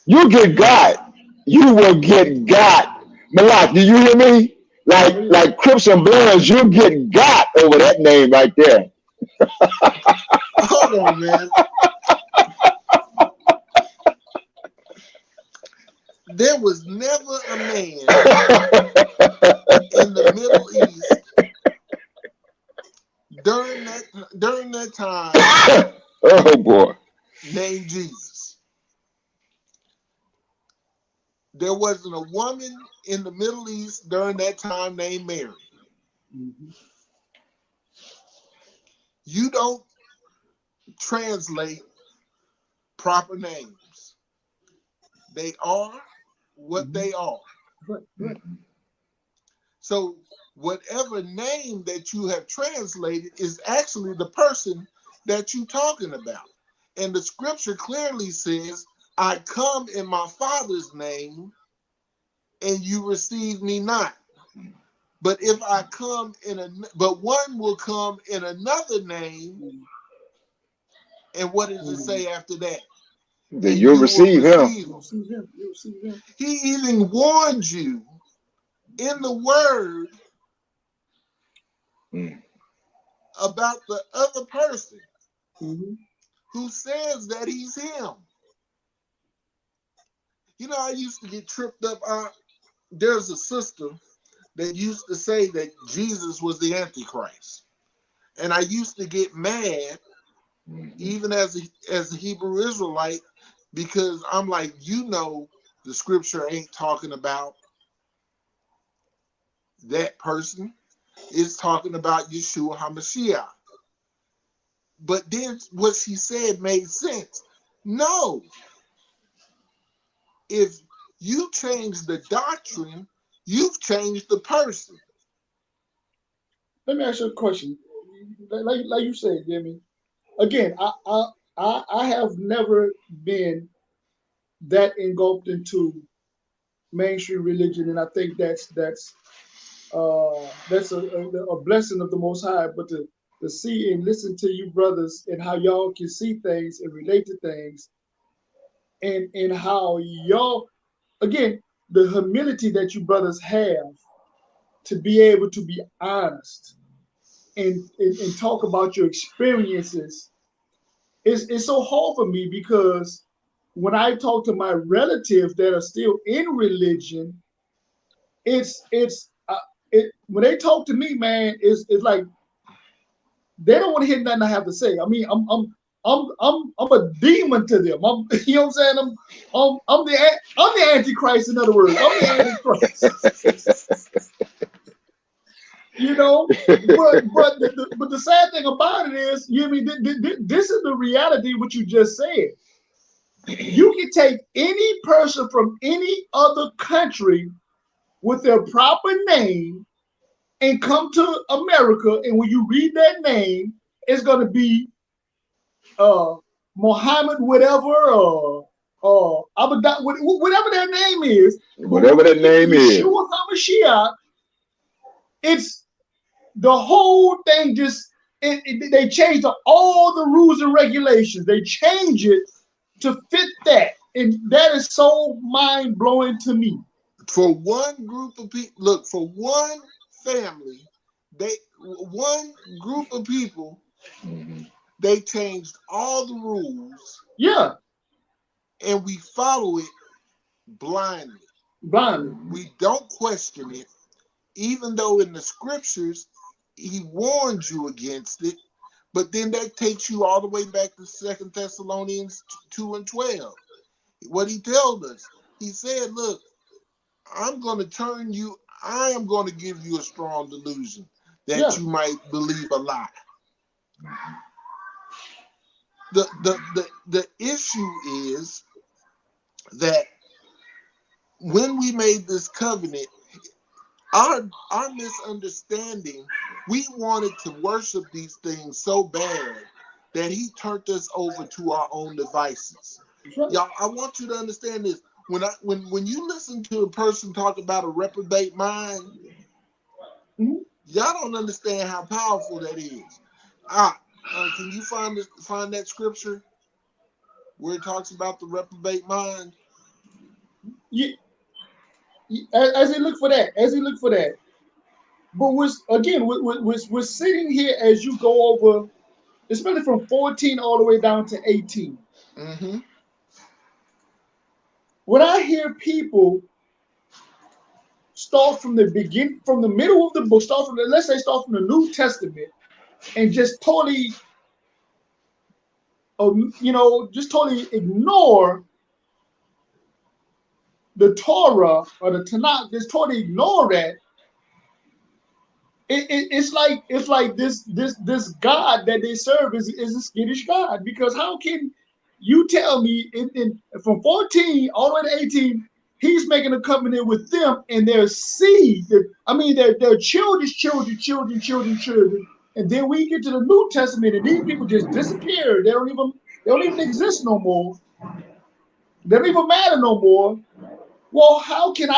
you get God. You will get God. Malak, do you hear me? Like Crips and Bloods, you get God over that name right there. hold on, man. There was never a man in the Middle East during that time Oh boy. named Jesus. There wasn't a woman in the Middle East during that time named Mary. You don't translate proper names. They are what they are. So whatever name that you have translated is actually the person that you're talking about. And the scripture clearly says, I come in my Father's name and you receive me not. But if I come but one will come in another name, and what does it say after that? Then you'll receive him. He even warned you in the word about the other person who says that he's him. You know, I used to get tripped up. There's a sister that used to say that Jesus was the Antichrist. And I used to get mad, even as a Hebrew Israelite, because I'm like, the scripture ain't talking about that person. It's talking about Yeshua HaMashiach. But then what she said made sense. No. If you change the doctrine, you've changed the person. Let me ask you a question. Like you said, Jimmy. Again, I have never been that engulfed into mainstream religion, and I think that's a blessing of the Most High. But to see and listen to you brothers and how y'all can see things and relate to things, and how y'all, again, the humility that you brothers have to be able to be honest and talk about your experiences. It's so hard for me, because when I talk to my relatives that are still in religion, when they talk to me, man, it's like they don't want to hear nothing I have to say. I mean, I'm a demon to them. You know what I'm saying? I'm the Antichrist. In other words, I'm the Antichrist. You know, but the sad thing about it is, this is the reality what you just said. You can take any person from any other country with their proper name and come to America, and when you read that name, it's going to be Muhammad, whatever, whatever their name is. Whatever that name is. Yeshua HaMashiach, it's the whole thing they changed all the rules and regulations. They change it to fit that. And that is so mind-blowing to me. For one group of people, look, for one family, one group of people, they changed all the rules. Yeah. And we follow it blindly. We don't question it, even though in the scriptures he warns you against it. But then that takes you all the way back to 2 Thessalonians 2:12. What he told us, he said, look, I am going to give you a strong delusion that you might believe a lie. The issue is that when we made this covenant, our misunderstanding, we wanted to worship these things so bad that he turned us over to our own devices. Y'all, I want you to understand this. When you listen to a person talk about a reprobate mind, y'all don't understand how powerful that is. Can you find that scripture where it talks about the reprobate mind? Yeah. As he look for that. But we're sitting here as you go over, especially from 14 all the way down to 18. Mm-hmm. When I hear people start from the middle of the book, start from the New Testament, and just totally, just totally ignore the Torah or the Tanakh, just totally ignore that. It's like this God that they serve is a skittish God, because how can you tell me from 14 all the way to 18 he's making a covenant with them and their seed, their children's children, and then we get to the New Testament and these people just disappear. They don't even exist no more. They don't even matter no more. Well, how can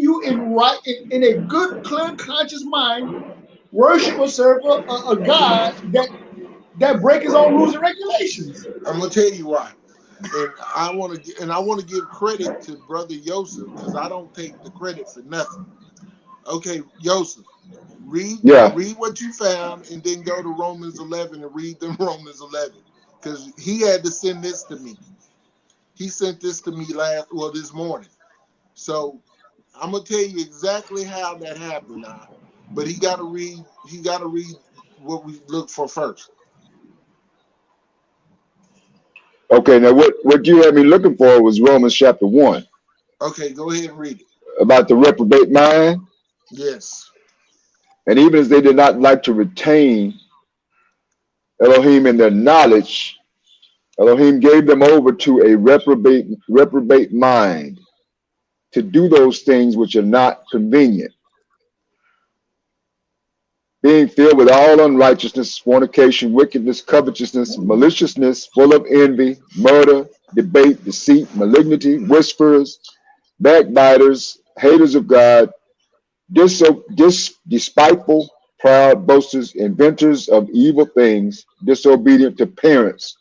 you in a good, clear, conscious mind worship or serve a God that break his own rules and regulations? I'm gonna tell you why, and I want to give credit to Brother Yosef, because I don't take the credit for nothing. Okay, Yosef, read what you found, and then go to Romans 11 and read them Romans 11, because he had to send this to me. He sent this to me this morning. So I'm gonna tell you exactly how that happened now. But he gotta read what we look for first. Okay, now what you had me looking for was Romans chapter 1. Okay, go ahead and read it. About the reprobate mind. Yes. And even as they did not like to retain Elohim in their knowledge, Elohim gave them over to a reprobate mind to do those things which are not convenient, being filled with all unrighteousness, fornication, wickedness, covetousness, maliciousness, full of envy, murder, debate, deceit, malignity, whisperers, backbiters, haters of God, despiteful, proud, boasters, inventors of evil things, disobedient to parents,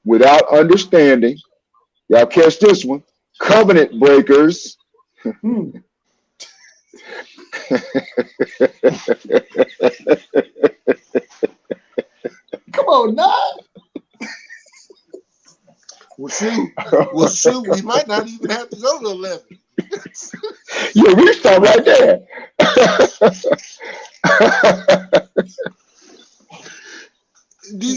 without understanding. Y'all catch this one. Covenant breakers. Come on, now. Well, shoot, we might not even have to go to 11. Yeah, we start right there. Do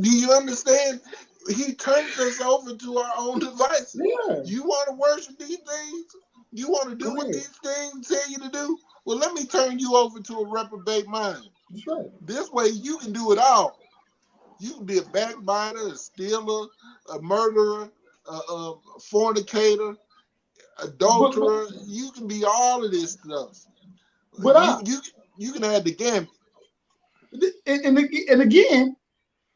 you understand? He turns us over to our own devices. Yeah. You want to worship these things? You want to do what these things tell you to do? Well, let me turn you over to a reprobate mind. That's right. This way you can do it all. You can be a backbiter, a stealer, a murderer, a fornicator, But adulterer. You can be all of this stuff. but I You can add the gambit. and again,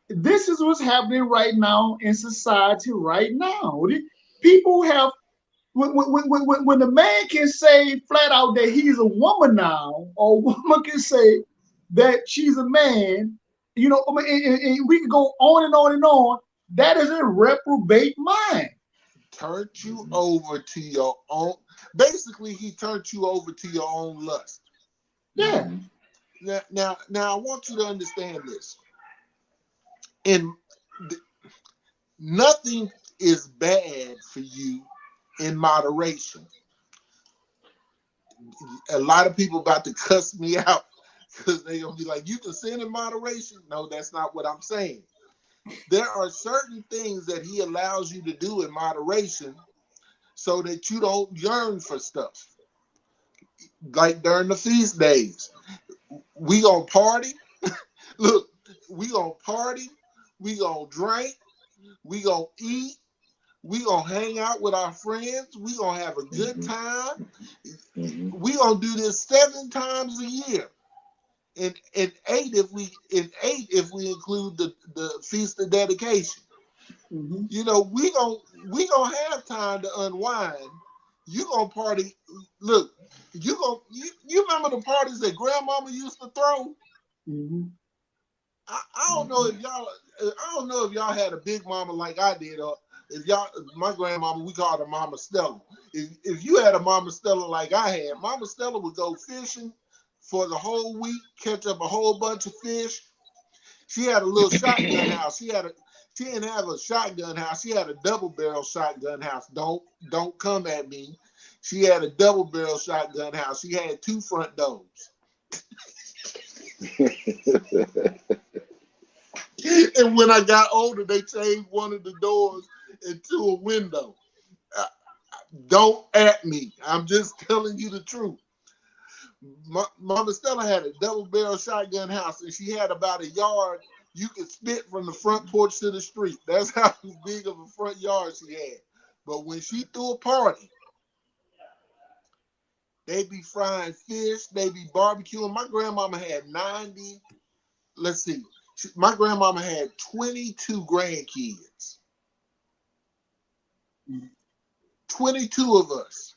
this is what's happening right now in society right now. People have when the man can say flat out that he's a woman now, or a woman can say that she's a man, you know, I mean, and we can go on and on and on. That is a reprobate mind. Turned you over to your own. Basically, he turned you over to your own lust. Yeah. Now, I want you to understand this. In nothing is bad for you in moderation. A lot of people about to cuss me out because they're gonna be like, "You can sin in moderation." No, that's not what I'm saying. There are certain things that he allows you to do in moderation so that you don't yearn for stuff. Like during the feast days, we gonna party. Look, we gonna party. We gonna drink. We gonna eat. We gonna hang out with our friends. We gonna have a good time. We gonna do this 7 times a year. And eight if we include the feast of dedication. You know, we gonna have time to unwind. You gonna party. Look, you remember the parties that grandmama used to throw? I don't know if y'all had a big mama like I did, or if y'all, my grandmama, we called her Mama Stella. If you had a Mama Stella like I had, Mama Stella would go fishing for the whole week, catch up a whole bunch of fish. She had a little shotgun house. She didn't have a shotgun house. She had a double barrel shotgun house. Don't come at me. She had a double barrel shotgun house. She had 2 front doors. And when I got older, they changed one of the doors into a window. Don't at me. I'm just telling you the truth. Mama Stella had a double barrel shotgun house, and she had about a yard you could spit from the front porch to the street. That's how big of a front yard she had. But when she threw a party, they be frying fish, they be barbecuing. My grandmama had 90. Let's see. My grandmama had 22 grandkids. 22 of us.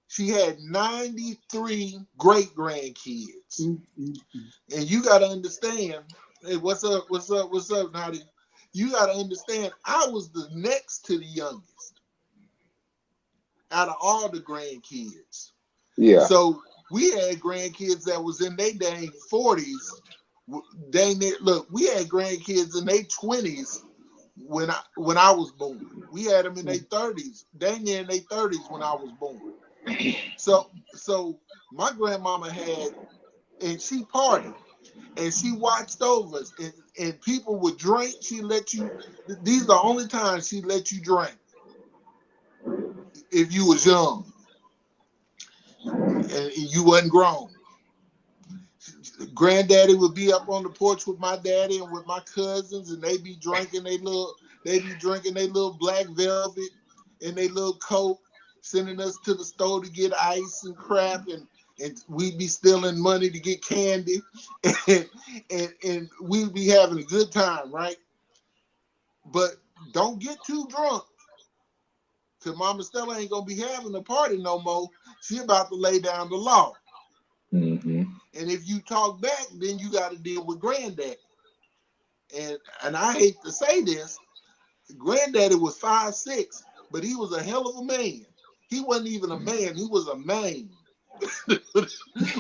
She had 93 great grandkids. And you got to understand, hey, what's up, Nadia? You got to understand, I was the next to the youngest out of all the grandkids. Yeah. So we had grandkids that was in their dang 40s. Look, we had grandkids in their 20s when I was born. We had them in their 30s. Dang near in their 30s when I was born. So my grandmama had, and she partied, and she watched over us, and people would drink. She let you. These are the only times she let you drink if you was young and you wasn't grown. Granddaddy would be up on the porch with my daddy and with my cousins, and they be drinking their little black velvet and their little Coke, sending us to the store to get ice and crap, and we'd be stealing money to get candy, and we'd be having a good time, right? But don't get too drunk, because Mama Stella ain't gonna be having a party no more. She about to lay down the law. And if you talk back, then you got to deal with Granddaddy. And I hate to say this, Granddaddy was 5'6", but he was a hell of a man. He wasn't even a man, he was a man.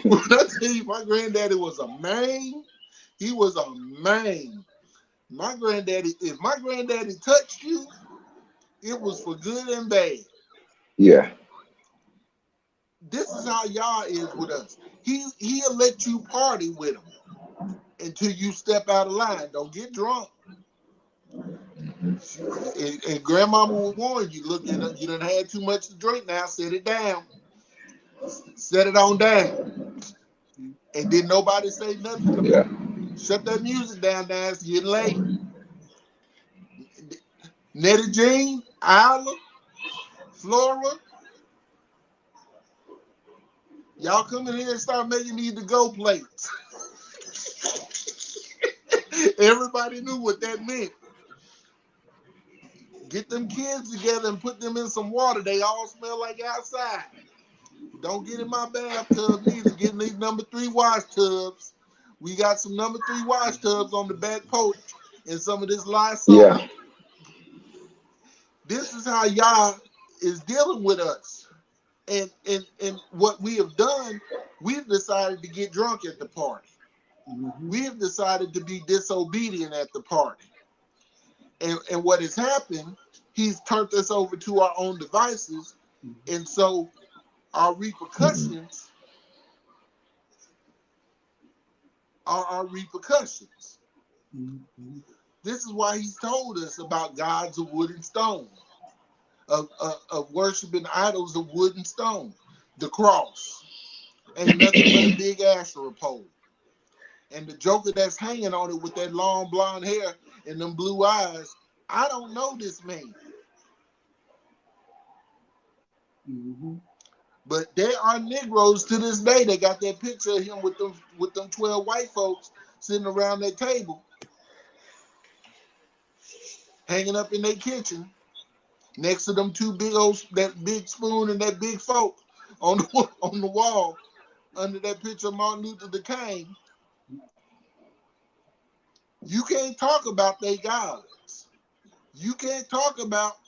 When I tell you my granddaddy was a man, he was a man. My granddaddy, if my granddaddy touched you, it was for good and bad. Yeah. This is how y'all is with us. He'll let you party with him until you step out of line. Don't get drunk. And grandmama will warn you, look, you done had too much to drink now, set it down. Set it on down. And did nobody say nothing? Yeah. Shut that music down, now it's getting late. Nettie Jean, Isla, Flora, y'all come in here and start making these to-go plates. Everybody knew what that meant. Get them kids together and put them in some water. They all smell like outside. Don't get in my bathtub neither. Get in these number 3 wash tubs. We got some number 3 wash tubs on the back porch and some of this Lysol. Yeah. This is how Yah is dealing with us. And what we have done, we've decided to get drunk at the party. We have decided to be disobedient at the party. And what has happened, he's turned us over to our own devices. And so our repercussions are our repercussions. This is why he's told us about gods of wood and stone, of worshiping idols of wood and stone. The cross ain't nothing but a big Asherah pole. And the joker that's hanging on it with that long blonde hair and them blue eyes, I don't know this man. But there are Negroes to this day that got that picture of him with them 12 white folks sitting around that table, hanging up in their kitchen, next to them 2 big old, that big spoon and that big fork on the wall under that picture of Martin Luther King. You can't talk about their gods. You can't talk about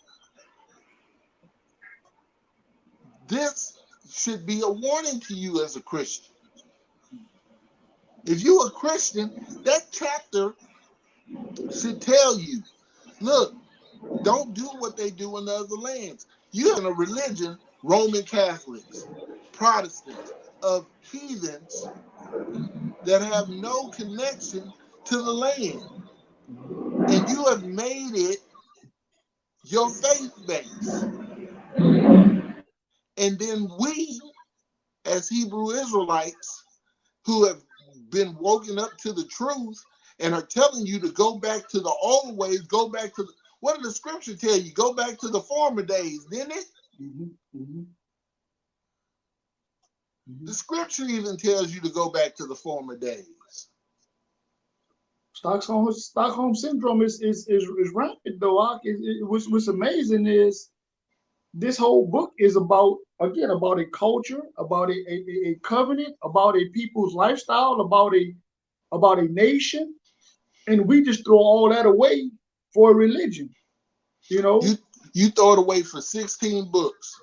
this. Should be a warning to you as a Christian. If you're a Christian, that chapter should tell you, look, don't do what they do in the other lands. You're in a religion, Roman Catholics, Protestants, of heathens that have no connection to the land. And you have made it your faith base. And then we, as Hebrew Israelites, who have been woken up to the truth and are telling you to go back to the old ways, go back to the, what did the scripture tell you? Go back to the former days, didn't it? The scripture even tells you to go back to the former days. Stockholm syndrome is rampant though. What's amazing is this whole book is about, again, about a culture, about a covenant, about a people's lifestyle, about a nation, and we just throw all that away for a religion. You know, you throw it away for 16 books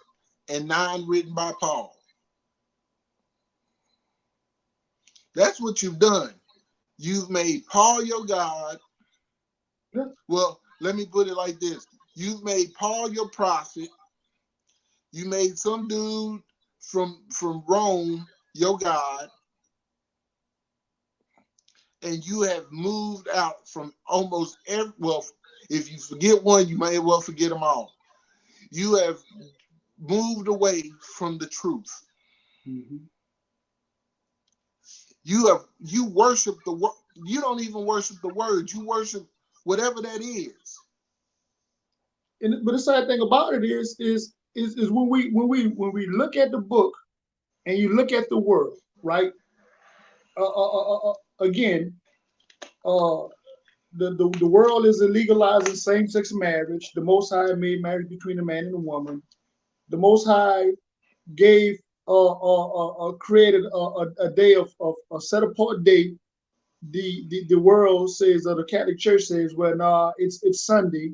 and 9 written by Paul. That's what you've done. You've made Paul your God. Yeah. Well, let me put it like this. You've made Paul your prophet. You made some dude from Rome your God. And you have moved out from almost every, well, if you forget one, you may as well forget them all. You have moved away from the truth. You worship the word. You don't even worship the word. You worship whatever that is. But the sad thing about it is when we look at the book and you look at the word, right? Again, the world is legalizing same-sex marriage. The Most High made marriage between a man and a woman. The Most High gave created a day of a set apart day. The world says, or the Catholic Church says, well, nah, it's Sunday.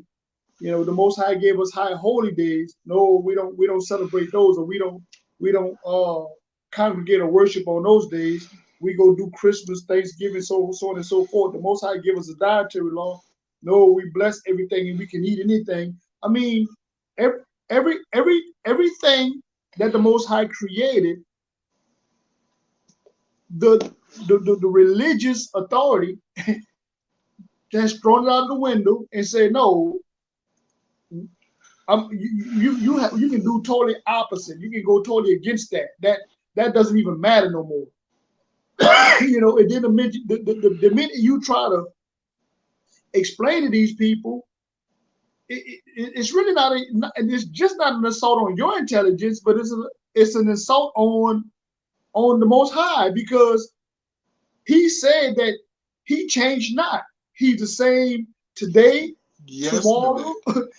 You know, the Most High gave us high holy days. No, we don't celebrate those, or we don't congregate or worship on those days. We go do Christmas, Thanksgiving, so on and so forth. The Most High give us a dietary law. No, we bless everything and we can eat anything. I mean, everything that the Most High created, the religious authority has thrown it out the window and say, no, you can do totally opposite. You can go totally against that. That doesn't even matter no more. You know, and then the minute you try to explain to these people, it's really it's just not an assault on your intelligence, but it's an assault on the Most High, because he said that he changed not. He's the same today, tomorrow.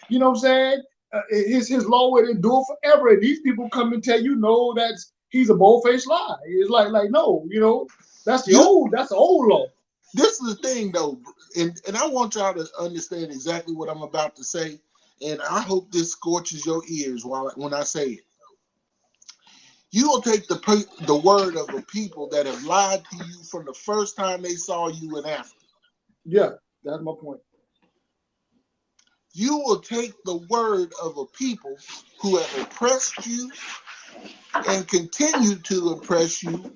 You know what I'm saying? His law will endure forever. And these people come and tell you, no, he's a bold-faced lie. It's like no, you know, that's the old law. This is the thing, though, and I want y'all to understand exactly what I'm about to say, and I hope this scorches your ears when I say it. You will take the word of a people that have lied to you from the first time they saw you in Africa. Yeah, that's my point. You will take the word of a people who have oppressed you and continue to oppress you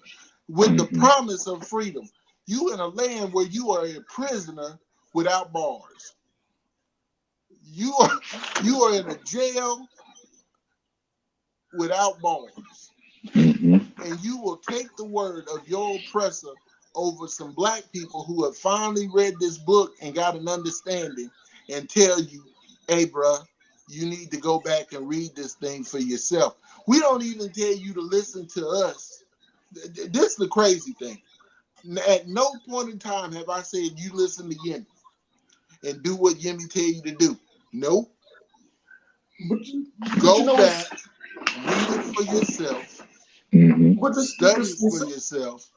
with the promise of freedom. You in a land where you are a prisoner without bars. You are in a jail without bars. And you will take the word of your oppressor over some black people who have finally read this book and got an understanding and tell you, hey, bruh, you need to go back and read this thing for yourself. We don't even tell you to listen to us. This is the crazy thing. At no point in time have I said you listen to Yemi and do what Yemi tell you to do. Nope. Go back, read it for yourself, study it for yourself,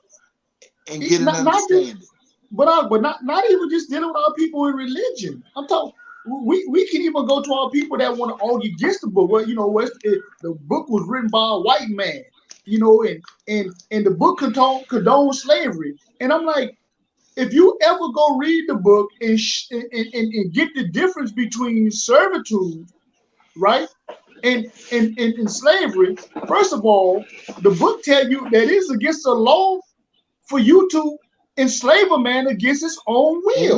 and get an understanding. But not even just dealing with our people in religion. I'm talking. We can even go to our people that want to argue against the book. Well, you know, the book was written by a white man. You know, and the book condones slavery. And I'm like, if you ever go read the book and get the difference between servitude, right, and slavery, first of all, the book tells you that it's against the law for you to enslave a man against his own will.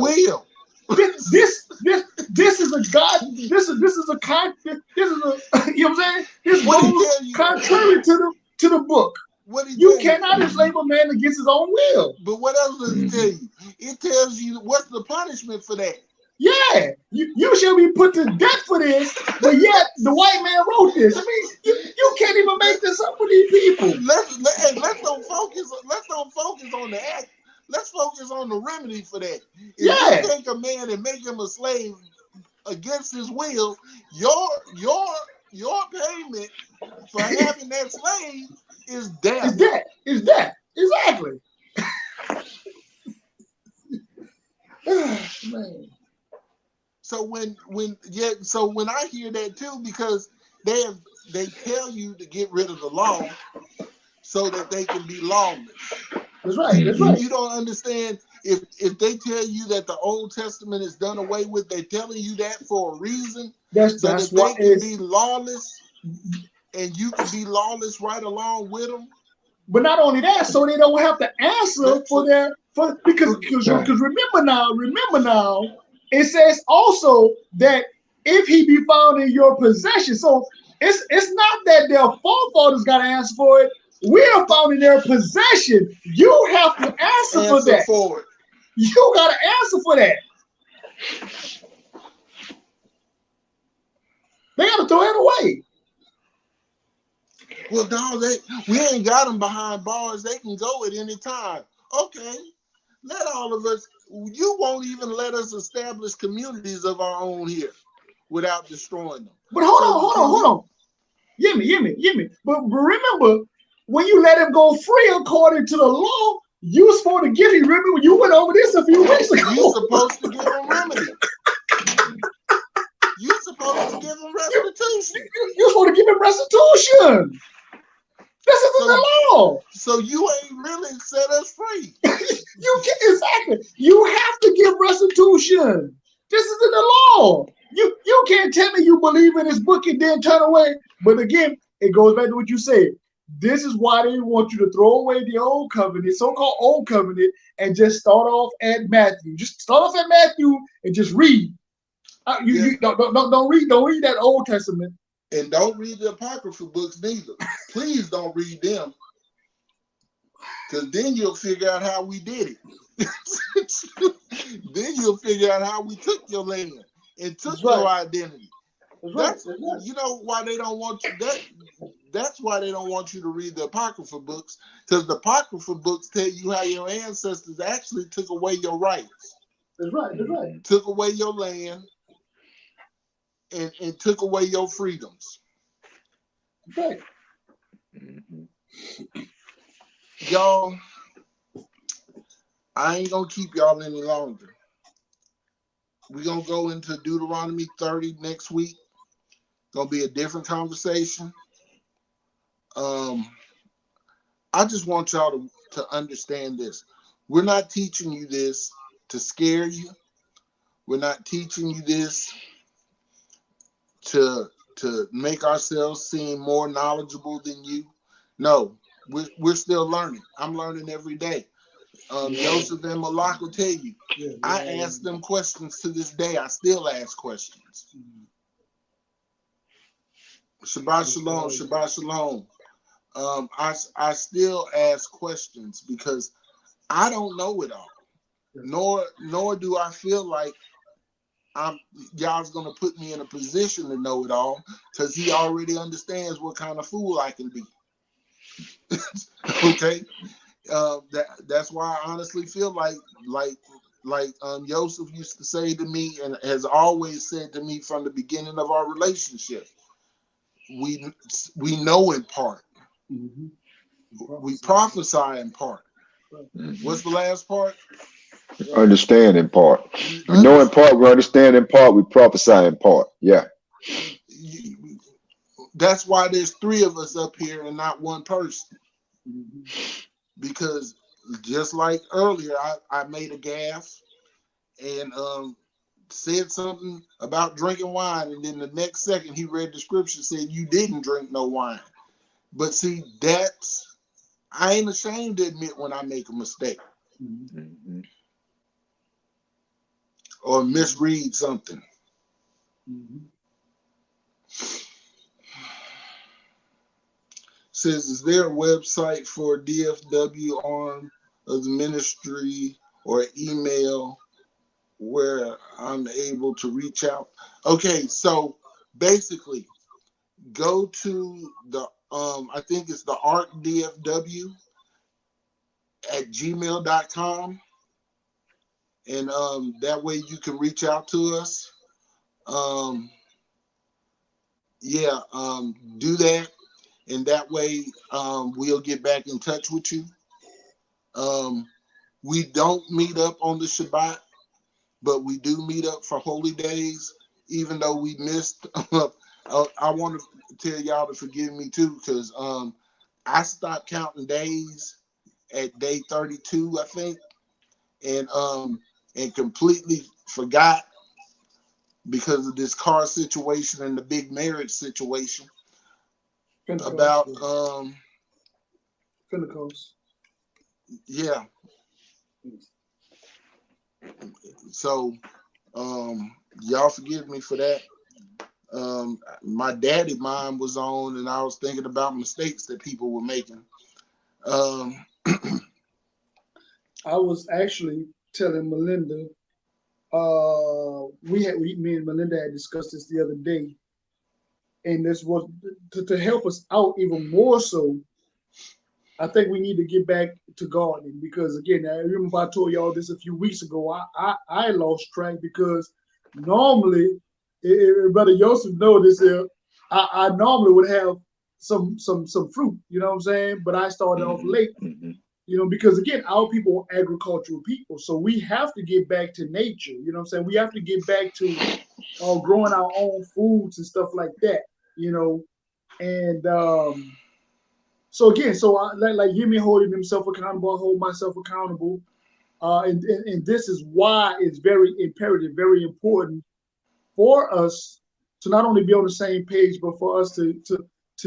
This is a God. This is a you know what I'm saying? This goes contrary to the book. You cannot enslave a man against his own will. But what else does it tell you? It tells you what's the punishment for that. Yeah, you should be put to death for this, but yet the white man wrote this. I mean, you can't even make this up with these people. Let's don't focus on the act. Let's focus on the remedy for that. If you take a man and make him a slave against his will, your payment for having that slave is death. Is death. Exactly. Man. So when I hear that too, because they tell you to get rid of the law so that they can be lawless. That's right. That's right. You don't understand if they tell you that the Old Testament is done away with, they're telling you that for a reason. That's they can be lawless, and you can be lawless right along with them. But not only that, so they don't have to answer because remember now, it says also that if he be found in your possession, so it's not that their forefathers got to answer for it. We are found in their possession. You have to answer for that. You got to answer for that. They got to throw it away. Well, no, we ain't got them behind bars. They can go at any time. Okay, let all of us. You won't even let us establish communities of our own here without destroying them. But hold on. Yemi. But remember, when you let him go free according to the law, you supposed to give him. Remember, you went over this a few weeks ago. You're supposed to give him remedy. You're supposed to give him restitution. You're supposed to give him restitution. This is the law. So you ain't really set us free. Exactly. You have to give restitution. This is in the law. You can't tell me you believe in this book and then turn away. But again, it goes back to what you said. This is why they want you to throw away the old covenant, so-called old covenant, and just start off at Matthew. Just start off at Matthew and just read. You don't read that Old Testament. And don't read the apocryphal books neither. Please don't read them. because then you'll figure out how we did it. Then you'll figure out how we took your land and took your identity. That's you know why they don't want you. That's why they don't want you to read the Apocrypha books, because the Apocrypha books tell you how your ancestors actually took away your rights. That's right. That's right. Took away your land and took away your freedoms. Right. Y'all, I ain't gonna keep y'all any longer. We're gonna go into Deuteronomy 30 next week. Gonna be a different conversation. I just want y'all to understand this. We're not teaching you this to scare you. We're not teaching you this to make ourselves seem more knowledgeable than you. No, we're still learning. I'm learning every day. Joseph and Malak will tell you. I ask them questions to this day. I still ask questions. Shabbat shalom, Shabbat shalom. I still ask questions because I don't know it all. Nor do I feel like y'all's gonna put me in a position to know it all, because he already understands what kind of fool I can be. Okay, that's why I honestly feel like Joseph used to say to me, and has always said to me from the beginning of our relationship, we know in part, we prophesy in part. What's the last part? Understand in part. We know in part, we understand in part, we prophesy in part. Yeah. That's why there's three of us up here and not one person. Because just like earlier, I made a gaffe and said something about drinking wine, and then the next second he read the scripture, said you didn't drink no wine. But see, I ain't ashamed to admit when I make a mistake. Or misread something. Says, is there a website for DFW arm of the ministry or email where I'm able to reach out? Okay, so basically, go to the I think it's the arcdfw at gmail.com. And that way you can reach out to us. Do that. And that way we'll get back in touch with you. We don't meet up on the Shabbat, but we do meet up for holy days, even though we missed. I want to tell y'all to forgive me too, because I stopped counting days at day 32, I think. And completely forgot because of this car situation and the big marriage situation about Pentecost. Yeah. So y'all forgive me for that. My daddy mind was on, and I was thinking about mistakes that people were making. I was actually telling Melinda, me and Melinda had discussed this the other day, and this was to help us out even more so. I think we need to get back to gardening, because again, I remember I told y'all this a few weeks ago. I lost track because normally, Brother Joseph know this here, I normally would have some fruit, you know what I'm saying? But I started off late. Because again, our people are agricultural people. So we have to get back to nature. You know what I'm saying? We have to get back to growing our own foods and stuff like that, And so again, like Yemi'el holding himself accountable, I hold myself accountable. And this is why it's very imperative, very important for us to not only be on the same page, but for us to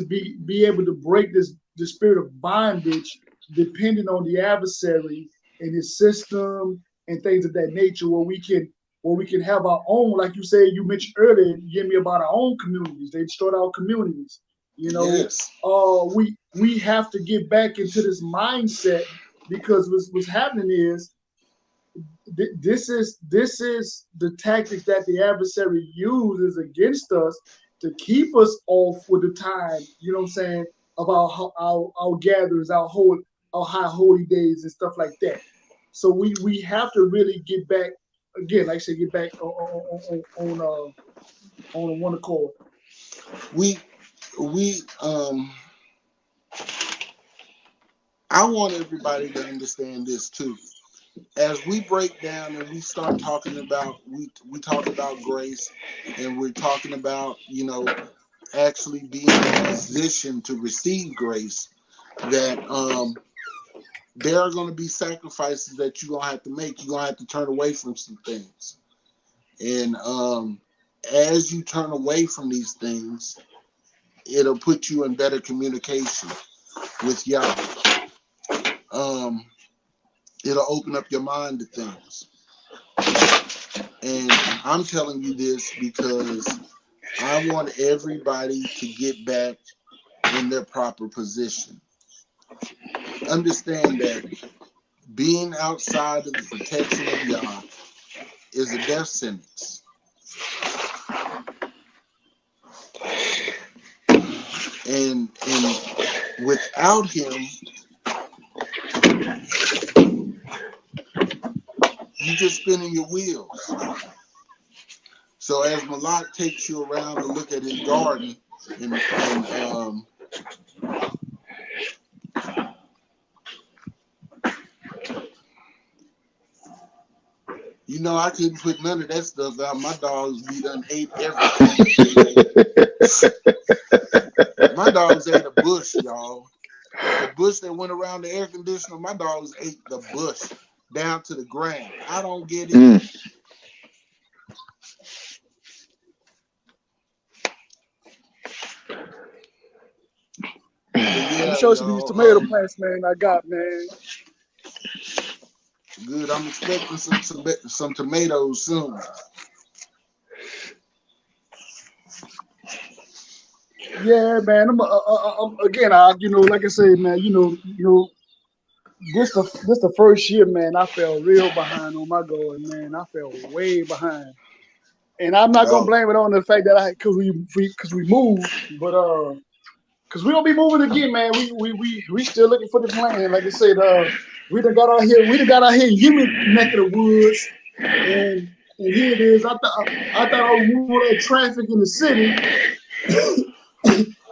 be able to break the spirit of bondage, depending on the adversary and his system and things of that nature, where we can have our own, like you said, you mentioned earlier, Jimmy, about our own communities. They destroyed our communities. Yes. We have to get back into this mindset because what's happening is this is the tactics that the adversary uses against us to keep us off with the time, you know what I'm saying, of our gatherings, our high holy days and stuff like that. So we have to really get back again, like I said, get back on one accord. I want everybody to understand this too. As we break down and we start talking about, we talk about grace, and we're talking about, you know, actually being in a position to receive grace, that there are going to be sacrifices that you're going to have to make. You're going to have to turn away from some things. And as you turn away from these things, it'll put you in better communication with Yah. It'll open up your mind to things. And I'm telling you this because I want everybody to get back in their proper position. Understand that being outside of the protection of Yah is a death sentence. And without him, you just spinning your wheels. So as Malak takes you around to look at his garden, and you know, I couldn't put none of that stuff out. My dogs done ate everything. My dogs ate a bush, y'all. The bush that went around the air conditioner, my dogs ate the bush down to the ground. I don't get it. Yeah, show some these tomato plants, man. I got, man. Good. I'm expecting some tomatoes soon. Yeah, man. I'm again. You know, like I said, man. You know, this the first year, man. I fell real behind on my garden, man. I fell way behind, and I'm not gonna blame it on the fact that because we moved, but because we don't be moving again, man. We still looking for this land. Like I said, we done got out here in Yemi'el neck of the woods, and here it is. I thought I was moving all that traffic in the city,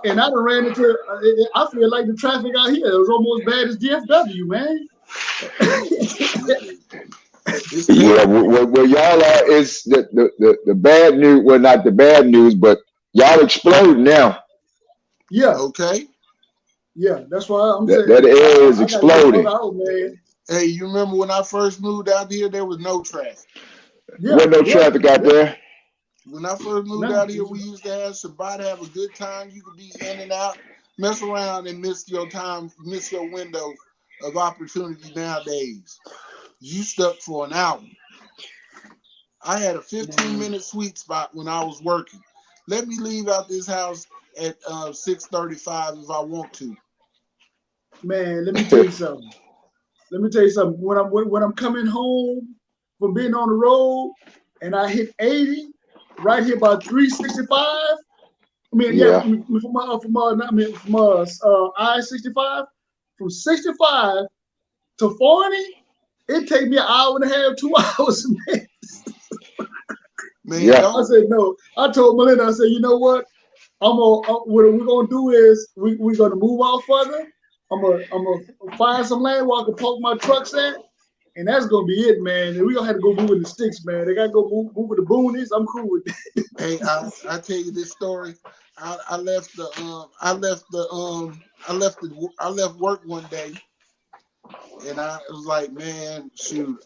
and I done ran into. I feel like the traffic out here is almost bad as DFW, man. Yeah, where y'all are is the bad news. Well, not the bad news, but y'all explode now. Yeah. Okay. Yeah, that's why I'm saying that area is exploding. Out, man. Hey, you remember when I first moved out here? There was no traffic. There was no traffic out there. When I first moved out here, we used to have Shabbat, have a good time. You could be in and out, mess around, and miss your time, miss your window of opportunity. Nowadays, you stuck for an hour. I had a 15-minute sweet spot when I was working. Let me leave out this house at 6:35 if I want to. Man, let me tell you something. When I'm coming home from being on the road and I hit 80, right here by 365. I mean, from I-65, from 65 to 40, it take me an hour and a half, 2 hours. Man, I said no. I told Melinda, I said, you know what? What we're gonna do is we're gonna move out further. I'm gonna find some land where I can park my trucks at, and that's gonna be it, man. And we gonna have to go move in the sticks, man. They gotta go move with the boonies. I'm cool with that. Hey, I tell you this story. I left work one day, and I was like, man, shoot,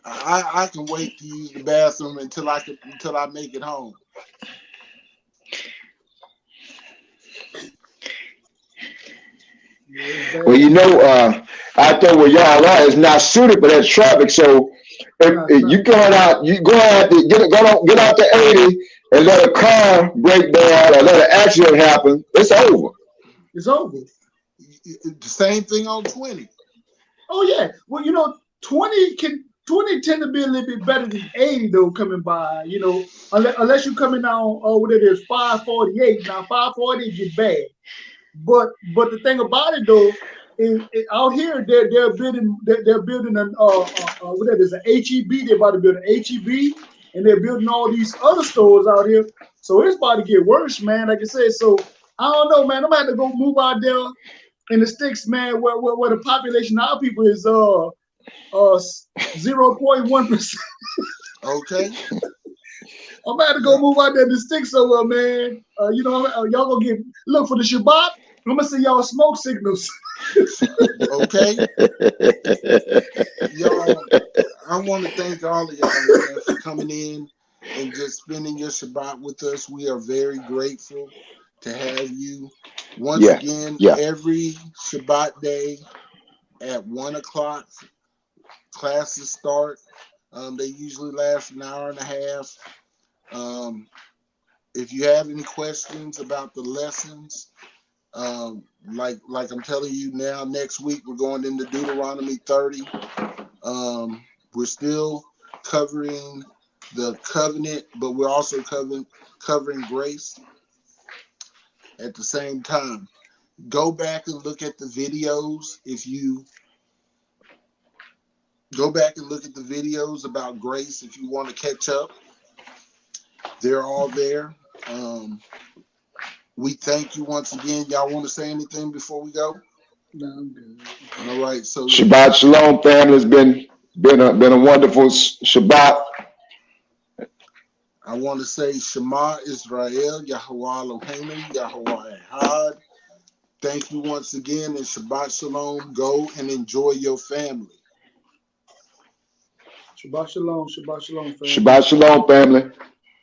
I can wait to use the bathroom until I make it home. Well, you know, I thought where y'all are is not suited for that traffic. So if you going out, you go out to get out to 80 and let a car break down or let an accident happen, it's over. It's over. The same thing on 20. Oh yeah. Well, 20 tend to be a little bit better than 80 though coming by. Unless you're coming on what it is 548. Now 548 get bad. But the thing about it though is out here they're building an what that is, an HEB. They're about to build an HEB, and they're building all these other stores out here. So it's about to get worse, man. Like I said, so I don't know, man. I'm gonna have to go move out there in the sticks, man, where the population of our people is 0.1%. Okay. I'm about to go move out there in the sticks somewhere, man. Y'all gonna look for the Shabbat. I'm gonna send y'all smoke signals. Okay. Y'all, I want to thank all of y'all, man, for coming in and just spending your Shabbat with us. We are very grateful to have you. Once again, every Shabbat day at 1 o'clock, classes start. They usually last an hour and a half. If you have any questions about the lessons, like I'm telling you now, next week we're going into Deuteronomy 30. We're still covering the covenant, but we're also covering grace at the same time. Go back and look at the videos. If you go back and look at the videos about grace, if you want to catch up, they're all there. We thank you once again. Y'all want to say anything before we go? No, I'm good. All right. So Shabbat Shalom, family. It's been a wonderful Shabbat. I want to say Shema Israel, Yahweh Eloheinu, Yahweh Echad. Thank you once again, and Shabbat Shalom. Go and enjoy your family. Shabbat Shalom, Shabbat Shalom, family. Shabbat Shalom, family.